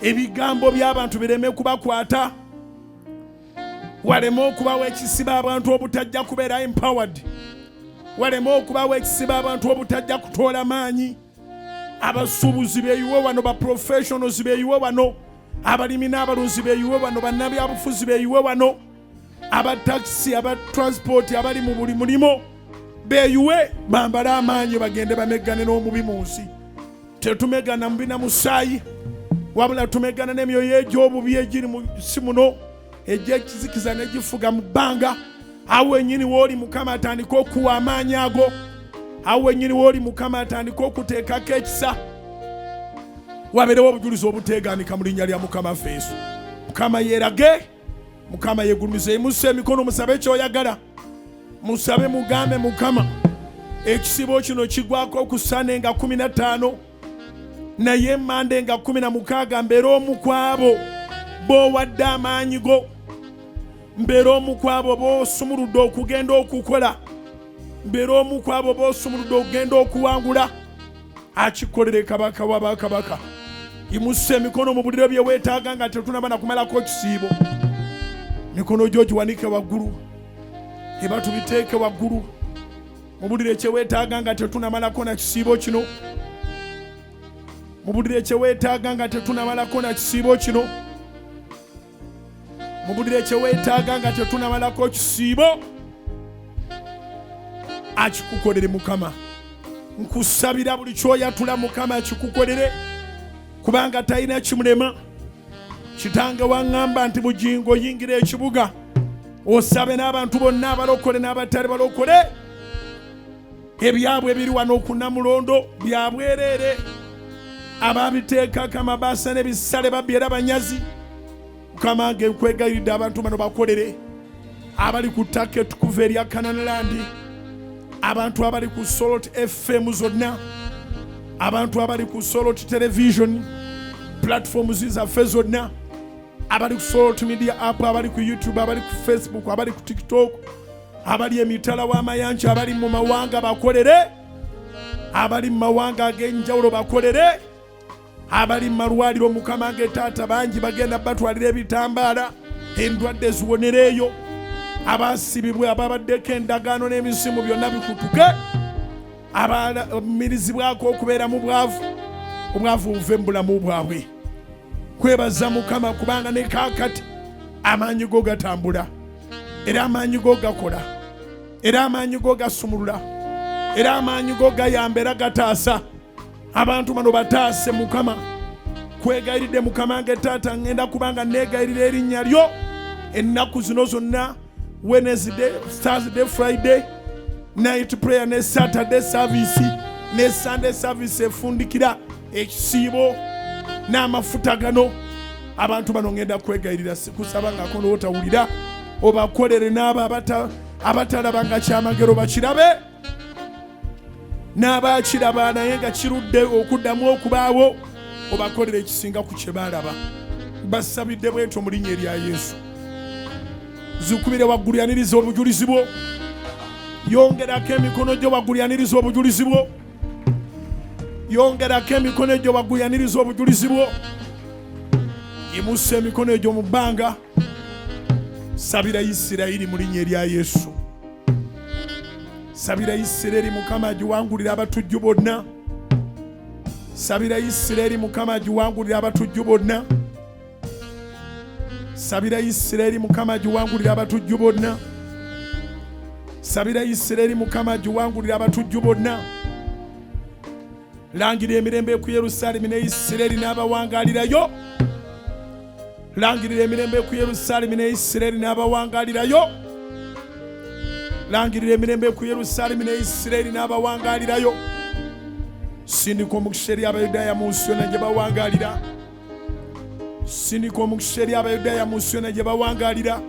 Ebigambo by'abantu bireme kubakwata. Waleme okubawo ekisiba abantu obutajja kubeera empowered. Waleme okubawo ekisiba abantu obutajja kutoola maanyi. Abasuubuzi beeyiwe wano, ba professionals beeyiwe wano, abalimi n'abalunzi beeyiwe wano, bannabyabufuzi beeyiwe wano, aba taxi, aba transport, abali mu buli mulimo beeyiwe bambale amaanyi bagende bameggane n'omubi mu nsi. Tetumegana mubi na musaayi, wabula tumegana n'emyoyo egy'obubi egiri mu nsi muno egy'ekizikiza n'egifuga mu bbanga. Awo ennyini w'oli Mukama atandika okuwa amaanyi ago. Awo ennyini w'oli Mukama atandika okuteekako ekisa. Wabeerewo obujulizi obuteegaanika mu linnya lya Mukama waffe Yesu. Mukama yeerage, Mukama yeegulumize. Yimusa emikono musabe ekyoyagala. Musabe mugambe Mukama ekisibo kino kigwako ku Sunday nga 15 naye Monday nga 16 mbeera omu ku abo b'owadde amaanyi go. Mbeera omu ku abo b'osumuludde okugenda okukola. Mbeera omu ku abo b'osumuludde okugenda okuwangula. Akikolere kabaka wa bakabaka. Yimusa emikono mu buliro bye weetaaga nga tetunaba na kumalako kisiibo. Mikono gyo giwanike waggulu. Eba tubiteeke waggulu. mubulire kye weetaaga nga tetunamalako na kisiibo kino. Mubulire kye weetaaga nga tetunamalako na kisiibo kino. Mubulire kye weetaaga nga tetunamalako kisiibo. Akikukolere Mukama. Nkusabira buli kyoyatula Mukama akikukolere, kubanga talina kimulema. Kitange waŋŋamba nti bugingo yingira ekibuga osabe n'abantu bonna abalokole n'abatali balokole. Ebyabwe ebiri wano okunamulondo bya bwereere. Ababiteekako amabaasa n'ebisale babyera banyazi. Mukama nge nkwegayiridde abantu bano bakolere. Abali ku ttaka ettukuvu erya Kananalandi, abantu abali ku Solot FM zonna, abantu abali ku Solot Television platforms zaffe zonna, abali ku Solot Media App, abali ku YouTube, abali ku Facebook, abali ku TikTok, abali emitala w'amayanja, abali mu mawanga bakolere. Abali mu mawanga ag'enjawulo bakolere. Abali mu malwaliro Mukama nge taata bangi bagenda batwalira ebitambaala endwadde ziwonereeyo. Abasibibwe ababaddeko endagaano n'emisimu byonna bikutuke. Abamirizibwako okubeera mu bwavu, obwavu buve mu bulamu bwabwe. Kwebaza Mukama kubanga ne kaakati amaanyi go gatambula, era amaanyi go gakola, era amaanyi go gasumulula, era amaanyi go gayamba era gataasa. Abantu bano bataase Mukama. Kwegayiridde Mukama nge taata ngenda kubanga neegayirira erinnya lyo ennaku zino zonna, Wednesday, Thursday, Friday night prayer ne Saturday service ne Sunday service efundikira ekisiibo n'amafuta gano. Abantu bano ngenda kwegayirira, sikusaba ngako n'otawulira, obakolere n'abo abatalaba nga kyamagero bakirabe, n'abakiraba naye nga kirudde okuddamu okubaawo, obakolere ekisinga ku kye baalaba. Basabidde bwetyo mu linnya erya Yesu. Zikubire waggulu yaniriza obujulizi bwo. Yongerako emikono gyo waggulu yaniriza obujulizi bwo. Yongerako emikono gyo waggulu yaniriza obujulizi bwo. Yimusa emikono gyo mu bbanga. Sabira Isirayiri mu linnya erya Yesu. Sabira Isirayiri Mukama agiwangulira abatujju bonna. Sabira Isirayiri Mukama agiwangulira abatujju bonna. Sabira Isirayiri Mukama agiwangulira abatujju bonna. Sabira Isirayiri Mukama agiwangulira abatujju bonna. Langira emirembe ku Yerusaalemi ne Isirayiri n'abawangalirayo. Langirira emirembe ku Yerusaalemi ne Isirayiri n'abawangalirayo. Langirira emirembe ku Yerusaalemi ne Isirayiri n'abawangalirayo. Sindika omukisa eri Abayudaaya mu nsi yonna gye bawangalira. Sindika omukisa eri Abayudaaya mu nsi yonna gye bawangalira.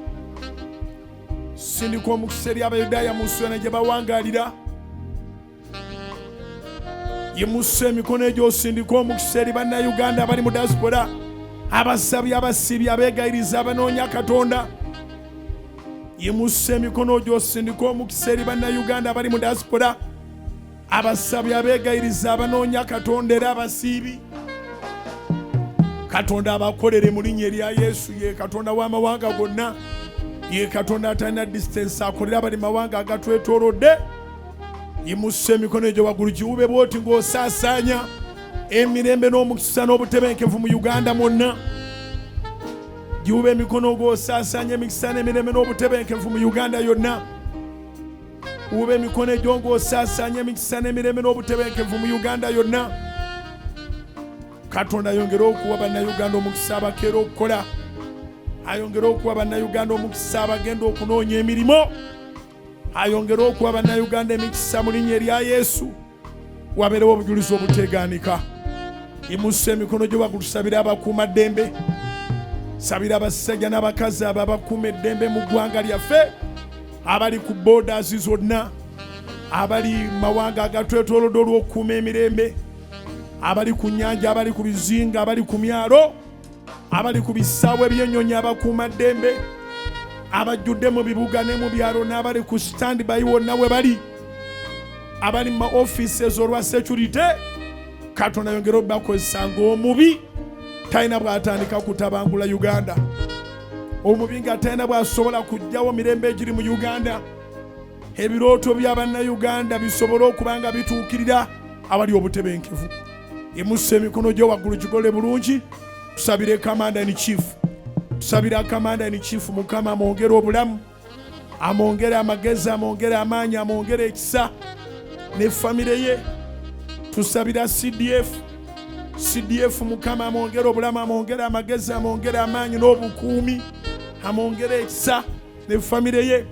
Sindika omukisa eri Abayudaaya mu nsi yonna gye bawangalira. Yimusa emikono egyo osindika omukisa eri bannayuganda abali mu diaspora, abasabye, abasiibye, abeegayiriza, abanoonya Katonda. Yimusa emikono gyo osindika omukisa eri bannayuganda abali mu diaspora, abasabye, abeegayiriza, abanoonya Katonda era abasiibi. Katonda abakolere mu linnya erya Yesu. Ye Katonda w'amawanga gonna, ye Katonda atalina distance, akolera abali mawanga agatwetoolodde. Yimusa emikono egyo waggulu giwube bw'oti ng'osaasaanya emirembe n'omukisa n'obutebenkevu mu Uganda mwonna. Giwube emikono ng'osaasaanya emikisa n'emirembe n'obutebenkevu mu Uganda yonna. Wube emikono egyo ng'osaasaanya emikisa n'emirembe n'obutebenkevu mu Uganda yonna. Katonda ayongere okuwa bannayuganda omukisa abakeera okukola. Ayongere okuwa bannayuganda omukisa abagenda okunoonya emirimu. Ayongere okuwa bannayuganda emikisa mu linnya erya Yesu. Wabeerewo obujulizi obuteegaanika. Yimusa emikono gyo waggulu, sabira abakuumaddembe. Sabira abasajja n'abakazi abo abakuuma eddembe mu ggwanga lyaffe, abali ku borders zonna, abali mu mawanga agatwetoolodde olw'okukuuma emirembe, abali ku nnyanja, abali ku bizinga, abali ku myalo, abali ku bisaawe by'ennyonyi, abakuumaddembe, abajjudde mu bibuga ne mu byalo, n'abali ku standby wonna we bali, abali mu ma offices olwa security. Katonda yongera obakozesa ng'omubi talina bw'atandika kutabangula Uganda. Omubi nga talina bw'asobola kujjawo mirembe egiri mu Uganda. ebirooto by'abannayuganda bisobole okuba nga bituukirira awali obutebenkevu. Yimusa emikono gyo waggulu gigole bulungi. Tusabire Commander in Chief. Tusabira Commander in Chief, Mukama amwongere obulamu, amwongere amagezi, amwongere amaanyi, amwongere ekisa ne famire ye. Tusabira CDF, Mukama amwongere obulamu, amwongere amagezi, amwongere amaanyi n'obukuumi, amwongere ekisa ne famire ye.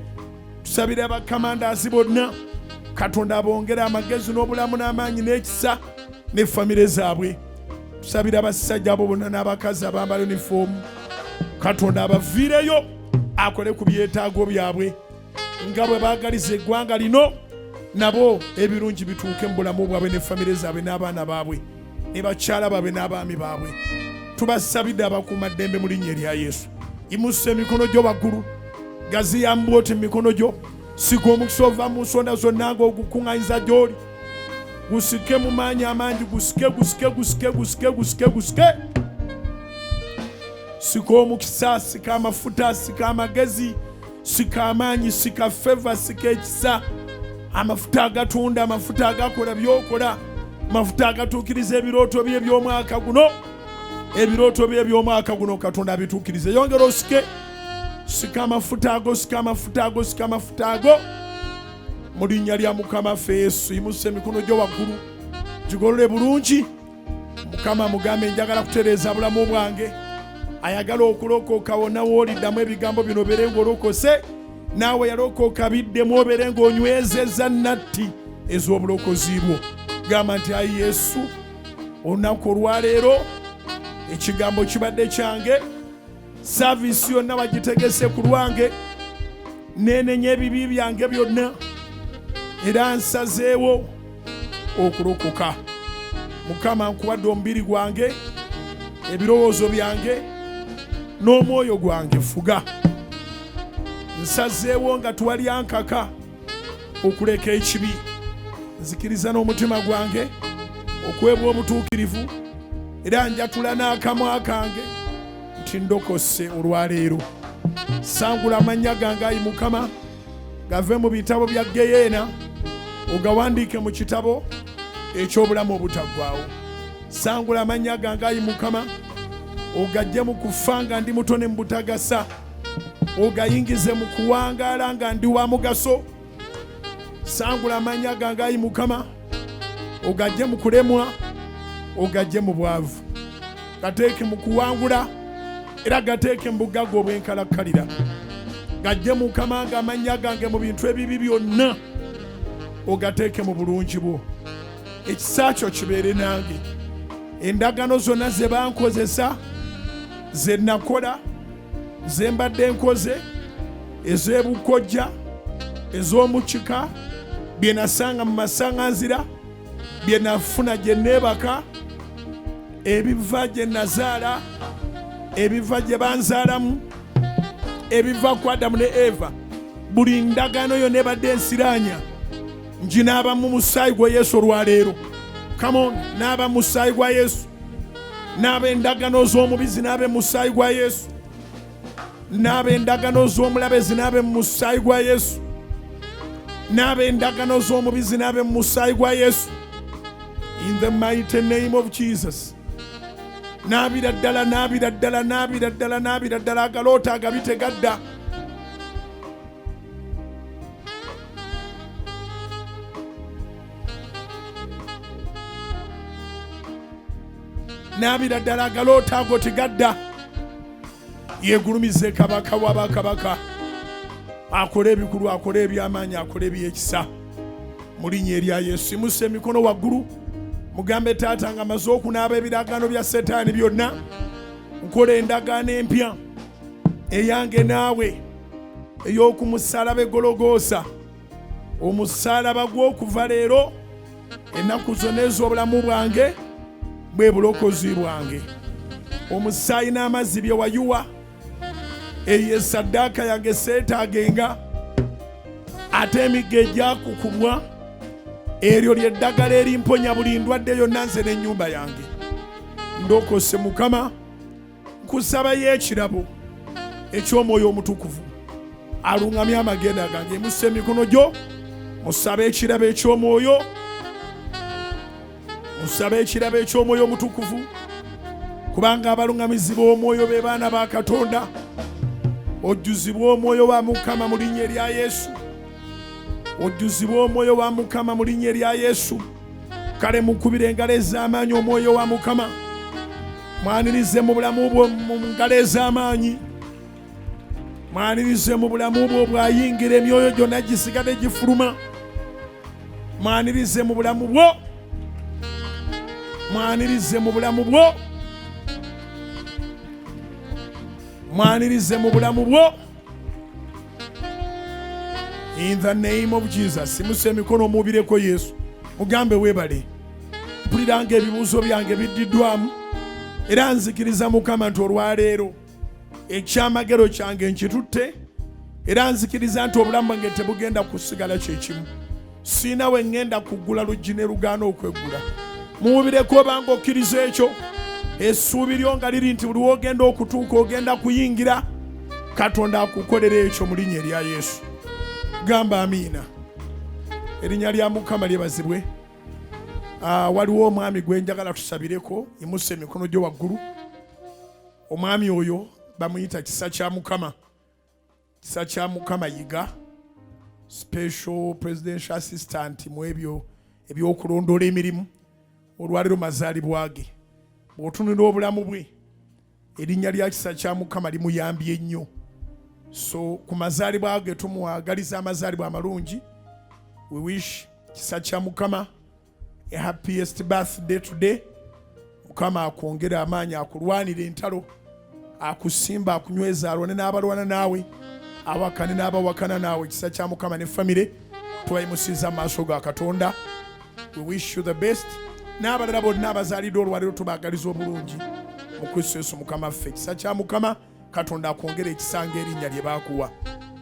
Tusabira abakamandazi bonna, Katonda abongere amagezi n'obulamu n'amaanyi n'ekisa ne famire zaabwe. Tusabira abasajja abo bonna n'abakazi abambala uniformu, Katonda abaviireyo akole ku byetaago byabwe nga bwe baagaliza eggwanga lino, nabo ebirungi bituuke mu bulamu bwabwe ne famire zaabwe n'abaana baabwe ne bakyala baabwe n'abaami baabwe. Tubasabidde abakuumaddembe mu linnya erya Yesu. Yimusa emikono gyo waggulu, gaziya mbwoti mu mikono gyo. Sika omukisa ova mu nsonda zonna ng'ogukuŋŋanyiza gy'oli. Gusike mu maanyi amangi, gusike. Sika omukisa, sika amafuta, sika amagezi, sika amaanyi, sika feva, sika ekisa, amafuta agatunda, amafuta agakola byokola, amafuta agatuukiriza ebirooto bye by'omwaka guno. Ebirooto bye by'omwaka guno Katonda abituukirize. Yongera osike, sika amafuta ago, sika amafuta ago, sika amafuta ago mu linnya lya Mukama ffe Yesu. Yimusa emikono gyo waggulu gigolole bulungi. Mukama mugambe, njagala kutereeza bulamu bwange. Ayagala okulokoka wonna wooliddamu ebigambo bino obeere ng'olokose, naawe yalokoka biddemu obeere ng'onywezezza natti ez'obulokozi bwo. Gamba nti ayi Yesu, olunaku olwaleero ekigambo kibadde kyange, saaviisi yonna bagitegese ku lwange, neenenya ebibi byange byonna era nsazeewo okulokoka. Mukama nkuwadde omubiri gwange, ebirowoozo byange n'omwoyo gwange, fuga. Nsazeewo nga tewali ankaka okuleka ekibi. Nzikiriza n'omutima gwange okwebwa obutuukirivu, era njatula n'akamwa kange nti ndokose olwaleero. Sangula amannya gange ayi Mukama, gave mu bitabo bya Geyeena, ogawandiike mu kitabo eky'obulamu obutaggwaawo. Sangula amannya gange ayi Mukama, ogajje mu kufa nga ndi muto ne mu butagasa, ogayingize mu kuwangaala nga ndi wa mugaso. Sangula amannya gange ayi Mukama, ogajje mu kulemwa, ogajje mu bwavu, gateeke mu kuwangula era gateeke mu bugagga obwenkalakkalira. Gajje Mukama nga amannya gange mu bintu ebibi byonna ogateeke mu bulungi bwo. Ekisa kyo kibeere nange. Endagano zonna ze bankozesa, ze nakola, ze mbadde nkoze, ez'ebukojja, ez'omukika, bye nasanga mu masaŋŋanzira, bye nafuna gye neebaka, ebiva gye nazaala, ebiva gye banzaalamu, ebiva ku Adamu ne Eva, buli ndagano yonna ebadde ensiraanya, nginaaba mu musaayi gwa Yesu olwaleero. Come on, naaba mu musaayi gwa Yesu. Naaba endagano z'omubi zinaabe mu musaayi gwa Yesu. Naaba endagano z'omulabe zinaabe mu musaayi gwa Yesu. Naaba endagano z'omubi zinaabe mu musaayi gwa Yesu. In the mighty name of Jesus. Naabira ddala, naabira ddala, naabira ddala, naabira ddala, agaloota agabite gadda. Naabira ddala, agaloota ago tegadda. Yeegulumize kabaka w'abakabaka, akole ebikulu, akole eby'amaanyi, akole eby'ekisa mu linnya erya Yesu. Yimusa emikono waggulu, mugambe Taata nga maze okunaaba ebiragaano bya Setaani byonna, nkola endagaano empya eyange naawe ey'oku musaalaba Gologoosa, omusaalaba gw'okuva leero ennaku zonna ez'obulamu bwange bwe bulokozi bwange. Omusaayi n'amazzi bye wayuwa, eyo essaddaaka yange seetaagenga, ate emigga egyakukubwa, eryo lyeddagala erimponya buli ndwadde yonna nze n'ennyumba yange. Ndokose Mukama, nkusabayo ekirabo eky'Omwoyo Omutukuvu aluŋŋamye amagenda gange. Yimusa emikono gyo musabe ekirabo eky'omwoyo, musabe ekirabo eky'omwoyo omutukuvu, kubanga abaluŋŋamizi b'omwoyo be baana ba Katonda. Ojjuzibwe omwoyo wa Mukama mu linnya erya Yesu. Ojjuzibwe omwoyo wa Mukama mu linnya erya Yesu. Kale mukubire engalo ez'amaanyi omwoyo wa Mukama. Mwanirize mu bulamu bwo mu ngalo ez'amaanyi. Mwanirize mu bulamu bwo bw'ayingira emyoyo gyonna gisigade gifuluma. Mwanirize mu bulamu bwo. Mwanirize mu bulamu bwo. Mwanirize mu bulamu bwo. In the name of Jesus. Simuse emikono mubireko Yesu. Mugambe weebale. Mpuliranga ebibuuzo byange biddiddwamu. Era nzikiriza Mukama nti olwaleero ekyamagero kyange nkitutte. Era nzikiriza nti obulamu bwange tebugenda kusigala kyekimu. Siina we ŋŋenda kuggula luggi ne lugaana okweggula. Mubireko obanga okkiriza ekyo. Essuubi lyo nga liri nti buli wogenda okutuuka ogenda kuyingira. Katonda akukolera ekyo mu linnya erya Yesu. Gamba amiina. Erinnya lya Mukama lyebazibwe. Waliwo omwami gwe njagala tusabireko, yimusa emikono gyo waggulu. Omwami oyo bamuyita kisa kya Mukama. Kisa kya Mukama yiga. Special Presidential Assistant mu ebyo ebyokulondoola emirimu. Olwaleero mazaalibwa ge. Bw'otunula obulamu bwe, erinnya lya kisa kya Mukama limuyambye ennyo. So ku mazaalibwa ge tumuwagaliza amazaalibwa amalungi. We wish kisa kya Mukama a happiest birthday today. Mukama akwongera amaanyi, akulwanira entalo, akusimba, akunyweza, alwane n'abalwana naawe, awakane n'abawakana naawe. Kisa kya Mukama ne famire twayimusiza maaso ga Katonda. We wish you the best. N'abalala bonna abazaaliddwa olwaleero tubaagaliza obulungi mu Kristo Yesu Mukama ffe. Kisa kya Mukama, Katonda akwongera ekisanga erinnya lye baakuwa.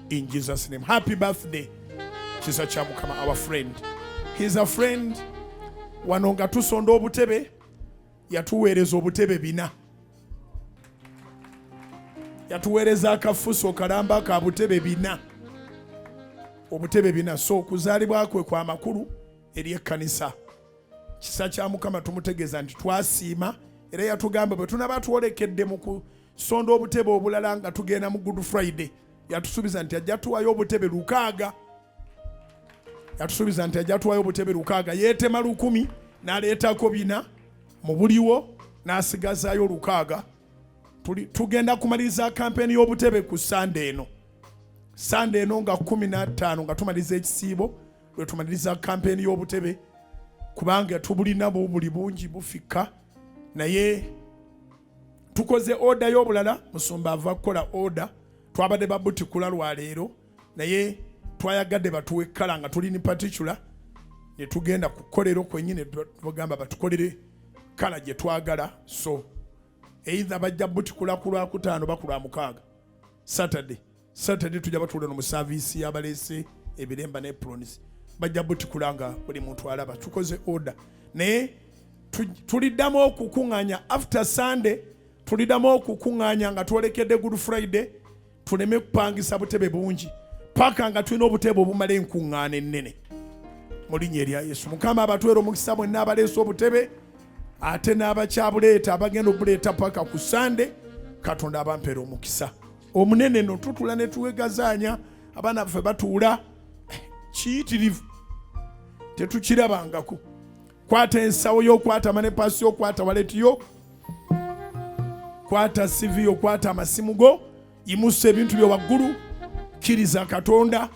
In Jesus' name. Happy birthday. Kisa kya Mukama, our friend. He's a friend. Wano nga tusonda obutebe, yatuweereza obutebe 4. Yatuweereza akafuso kalamba ka butebe 4. Obutebe 4. So kuzaalibwa kwe kwa makulu eri ekkanisa. Kisa kya Mukama tumutegeeza nti twasiima, era yatugamba bwe tunaba twolekedde mu kusonda obutebe obulala nga tugenda mu Good Friday, yatusuubiza nti ajja tuwayo obutebe 600. Yatusuubiza nti ajja tuwayo obutebe 600. Yeetema 100 n'aleetako 4 mu buliwo n'asigazaayo 600. Tugenda kumaliriza kampeni y'obutebe ku Sunday eno. Sunday eno nga 15 nga tumaliriza ekisiibo, lwe tumaliriza kampeni y'obutebe, kubanga tubulina buli bungi bufikka. Naye tukoze order y'obulala, musumba ava kukola order. Twabadde babutikula lwaleero, naye twayagadde batuwe kala nga tuli ni particular, ne tugenda kukolero kwennyine tugamba batukolere kala gye twagala. So either bajja butikula ku Lwakutaano ba ku Lwamukaaga. Saturday tujja batuula mu service y'abaleese ebiremba ne aprons. Bajja butikula nga buli muntu alaba. Tukoze order. Naye tuliddamu okukuŋŋaanya after Sunday, tuliddamu okukuŋŋaanya nga twolekedde Good Friday, tuleme kupangisa butebe bungi paka nga tulina obutebe obumala enkuŋŋaana ennene mu linnya erya Yesu. Mukama abatwera omukisa mwenna abaleese obutebe, ate n'abakyabuleeta abagenda obuleeta paka ku Sunday. Katonda abampeera omukisa omunene no. Tutula ne tuwegazaanya, abaana baffe batuula kiyitirivu, tetukirabangako. Kwata ensawo yo, kwata manepasi yo, kwata waleti yo, kwata CV yo, kwata amasimu go, yimusa ebintu byo waggulu, kkiriza Katonda.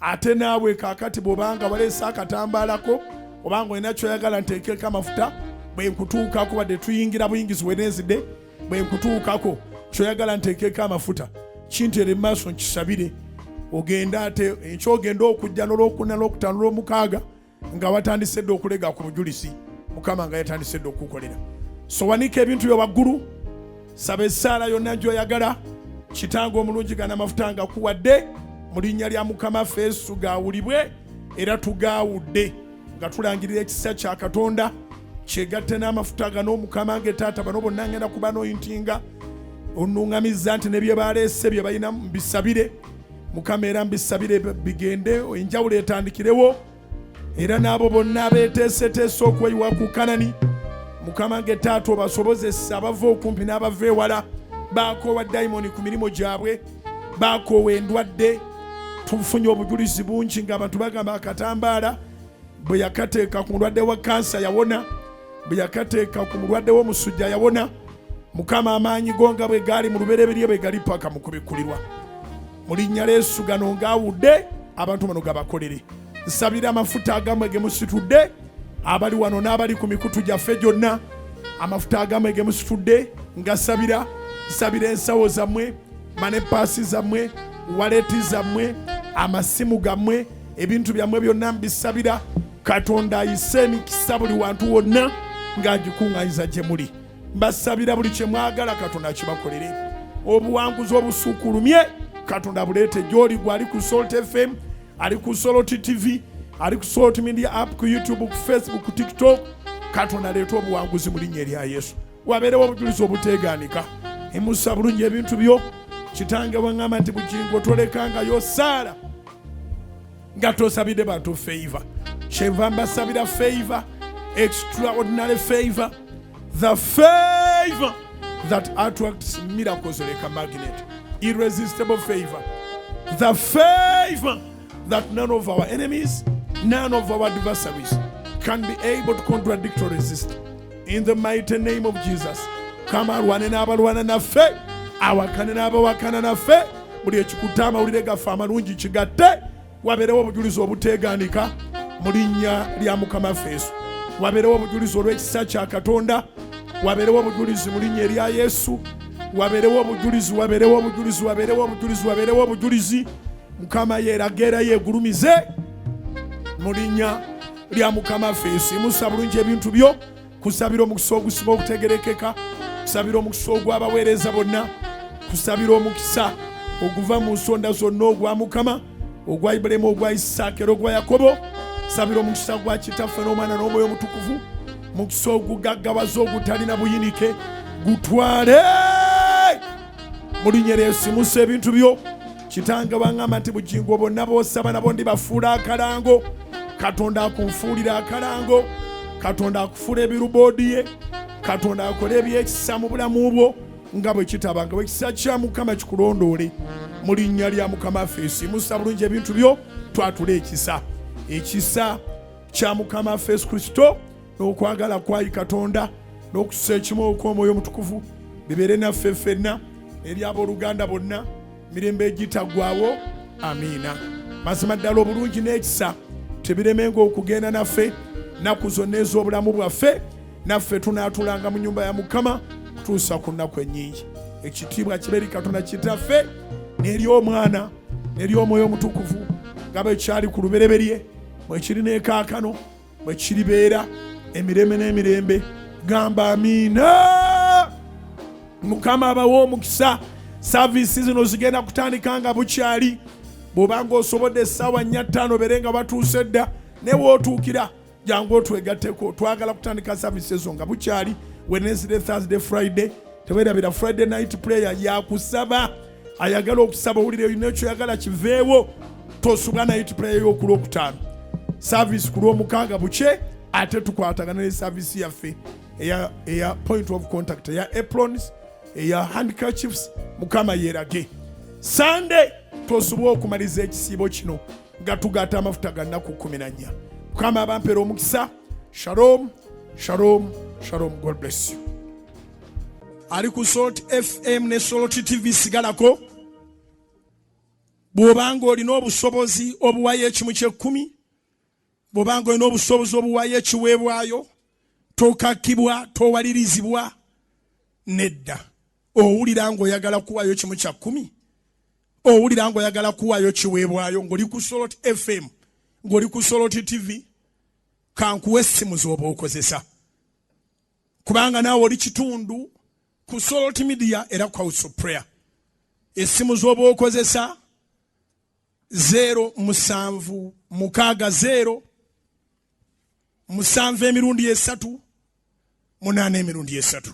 Ate naawe kaakati bw'obanga waleese akatambaalako, obanga olina kyoyagala nteekeko amafuta, bwe nkutuukako, badde tuyingira buyingizi Wednesday, bwe nkutuukako kyoyagala nteekeko amafuta, kintere mu maaso nkisabire. Ogenda ate ekyogenda okujja n'Olwokuna, n'Olwokutaano, n'Olwomukaaga nga watandise dde okulega ku bujulisi, Mukama nga yatandise dde okukolera. So wanika ebintu byo waggulu, saba essaala yonna gy'oyagala. Kitange omulungi gana amafuta nga kuwadde mu linnya lya Mukama ffe Yesu gaawulibwe era tugaawudde, nga tulangirira ekisa kya Katonda kyegatte n'amafuta gano. Mukama nge taata bano bonna ngenda kuba n'oyintinga onnuŋŋamizza nti ne bye baleese bye balina mbisabire, Mukama era mbisabire bigende enjawulo etandikirewo era n'abo bonna abeeteeseteese okweyiwa ku Kanani Mukama ng'etaata obasobozesa abava okumpi n'abava ewala baakoowa dayimoni ku mirimu gyabwe baakoowa endwadde tufunye obujulizi bungi ng'abantu bagamba akatambaala bwe yakateeka ku mulwadde wa kansa yawona bwe yakateeka ku mulwadde w'omusujja yawona Mukama amaanyi go nga bwe gaali mu lubereberye bwe gali paka mu kubikkulirwa mu linnya Yesu gano ng'awudde abantu bano gabakolere nsabira amafuta agamwe ge musitudde abali wano n'abali ku mikutu gyaffe gyonna amafuta agamwe ge musitudde ngasabira nsabira ensawo zammwe manepaasi zammwe waleti zammwe amasimu gammwe ebintu byammwe byonna mbisabira Katonda ayise emikisa buli wantu wonna ng'agikuŋŋanyiza gye muli mbasabira buli kye mwagala Katonda akibakolere obuwanguzi obusuukulumye Katonda buleete gy'oli gwe ali ku Salt FM ali ku Salt TV ali ku Salt Media app ku YouTube ku Facebook ku TikTok Katonda leeta obuwanguzi mu linnya erya Yesu wabeerewo obujulizi obuteegaanika emusa bulungi ebintu byo kitange waŋŋamba nti bugingo tolekangayo saala nga tosabidde bantu favor kyenva mbasabira favor extraordinary favor the favor that attracts miracles like a magnet irresistible favor the favor that none of our enemies none of our adversaries can be able to contradict or resist in the mighty name of Jesus kama alwane n'abalwana naffe awakane n'abawakana naffe buli ekikuta amawulire gaffe amalungi kigatte wabeerewo obujulizi obuteegaanika mu linnya lya Mukama Yesu wabeerewo obujulizi olw'ekisa kya Katonda wabeerewo obujulizi mu linnya erya Yesu wabeerewo obujulizi wabeerewo obujulizi wabeerewo obujulizi wabeerewo obujulizi Mukama yeerage era yeegulumize mu linnya lya Mukama Yesu imusa bulungi ebintu byo kusabira omukisa ogusiba okutegerekeka kusabira omukisa ogw'abaweereza bonna kusabira omukisa oguva mu nsonda zonna ogwa Mukama ogwa Ibulayimu ogwa Isaaka era ogwa Yakobo sabira omukisa gwa Kitaffe n'Omwana n'Omwoyo Omutukuvu mukisa ogugaggawaza ogutalina buyinike gutwale mu linnya lya Yesu imusa ebintu byo kitange waŋŋamba nti bugingo bonna b'osaba nabo ndibafuula akalango Katonda akunfuulira akalango Katonda akufuula ebiruboodi ye Katonda akola ebyekisa mu bulamu bwo nga bwe kitabanga ekisa kya Mukama kikulondoole mu linnya lya Mukama Yesu imusa bulungi ebintu byo twatula ekisa kya Mukama Yesu Kristo n'okwagala kwayi Katonda n'okussa ekimu okw'Omwoyo Omutukuvu bibeere naffe ffenna eri abooluganda bonna mirembe egitaggwaawo amiina mazima ddala obulungi n'ekisa tebiremenga okugenda naffe nnaku zonna ez'obulamu bwaffe naffe tunaatulanga mu nnyumba ya Mukama kutuusa ku nnaku ennyingi ekitiibwa kibe eri Katonda Kitaffe n'eri Omwana n'eri Omwoyo Omutukuvu nga bwe kyali ku lubereberye bwe kiri n'ekaakano bwe kiribeera emirembe n'emirembe gamba amiina Mukama abawa omukisa saavisi zino zigenda kutandika nga bukyali bw'obanga osobodde essaawa 4-5 bere nga batuuse dda ne wootuukira jangu otwegatteko twagala kutandika saavisi ezo nga bukyali Wednesday, Thursday, Friday teweerabira Friday night prayer yakusaba ayagala okusaba owulire olina ekyoyagala kiveewo tosubwa night prayer y'oku Lwokutaano saavisi ku Lwomukaaga bukye ate tukwatagana ne saavisi yaffe eya point of contact eya aprons eya handkerchiefs Mukama yeerage Sunday tosobwa okumaliza ekisiibo kino nga tugatta amafuta ga nnaku 14 Mukama abampeera omukisa shalom shalom shalom God bless you ali ku Salt FM ne Salt TV sigalako bw'obanga olina obusobozi obuwayo ekimu ky'ekkumi bw'obanga olina obusobozi obuwayo ekiweebwayo tokakkibwa towalirizibwa nedda owulira ng'oyagala kuwaayo kimu kya 10 owulira ng'oyagala kuwaayo kiweebwayo ng'oli ku Salt FM ng'oli ku Salt TV kankuwa essimu z'oba okozesa kubanga naawe oli kitundu ku Salt Media era ku House of Prayer essimu z'oba okozesa 0 7 emirundi 3 8 emirundi 3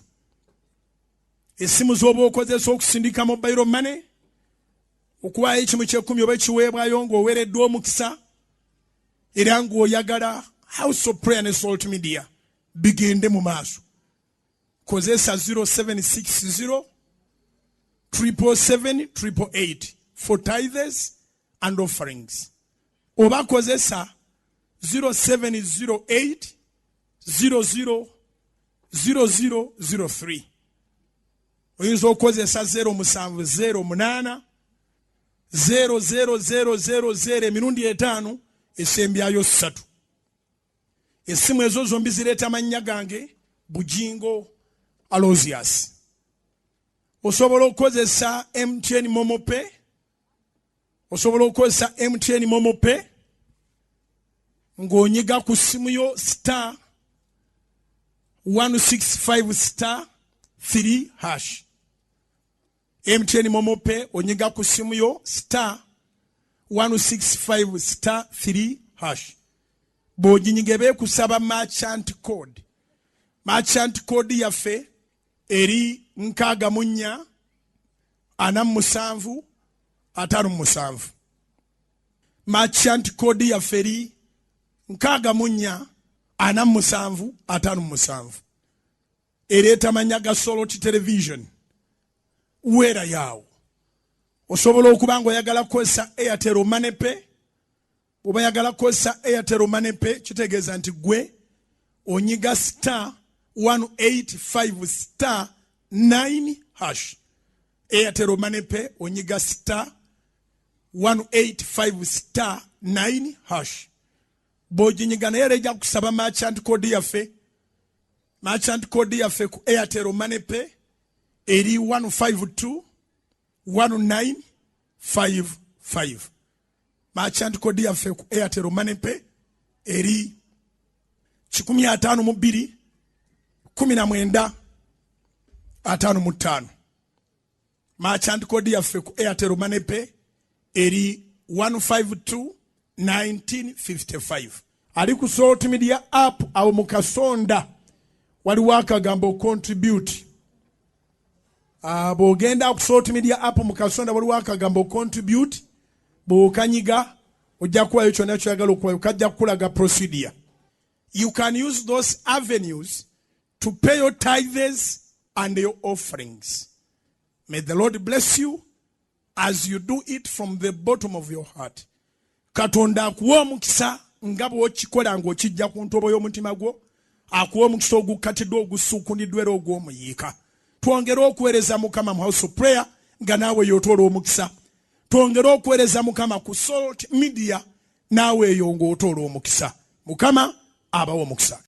essimu z'oba okozesa okusindika mobile money okuwaayo ekimu ky'ekkumi oba ekiweebwayo ng'oweereddwa omukisa era ng'oyagala House of Prayer ne Salt Media bigende mu maaso, kozesa 0760 777 888 for tithes and offerings, oba kozesa 0708 00 0003. Oyinza okukozesa 07008 00000 emirundi 5 esembyayo 3. Essimu ezo zombi zireeta mannya gange Bujingo Aloysius. Osobola okukozesa MTN Momo Pay, osobola okukozesa MTN Momo Pay ng'onyiga ku ssimu yo *165 *3#. MTN Momo Pay onyiga ku ssimu yo *165 *3#. Bw'oginyiga beekusaba merchant code. Merchant code yaffe eri 644757. Merchant code yaffe eri 644757. Ereeta mannya ga Soloti Television. Weera yaawo. Osobola okuba ng'oyagala kukozesa Airtel Money Pay. Bw'oba yagala kukozesa Airtel Money Pay kitegeeza nti gwe onyiga *185 *9#. Airtel Money Pay onyiga *185 *9#. Bw'oginyiga naye era ejja kusaba merchant code yaffe. Merchant code yaffe ku Airtel Money Pay eri 152 1955. Merchant code yaffe ku Airtel Money Pay eri 52 19 55. Merchant code yaffe ku Airtel Money Pay eri 152 1955. Ali ku Salt Media app awo mu kasonda waliwo akagambo contribute. Bw'ogenda ku Salt Media app mu kasonda waliwo akagambo contribute. Bw'okanyiga ojja kuwayo kyonna kyoyagala okuwayo, kajja kukulaga procedure. You can use those avenues to pay your tithes and your offerings. May the Lord bless you as you do it from the bottom of your heart. Katonda akuwa omukisa nga bw'okikola ng'okijja ku ntobo y'omutima gwo, akuwa omukisa ogukatiddwa ogusuukuniddwa era ogw'omuyiika. Twongere okuweereza Mukama mu House of Prayer nga naawe y'otoola omukisa. Twongere okuweereza Mukama ku Salt Media naawe eyo ng'otoola omukisa. Mukama abawa omukisa.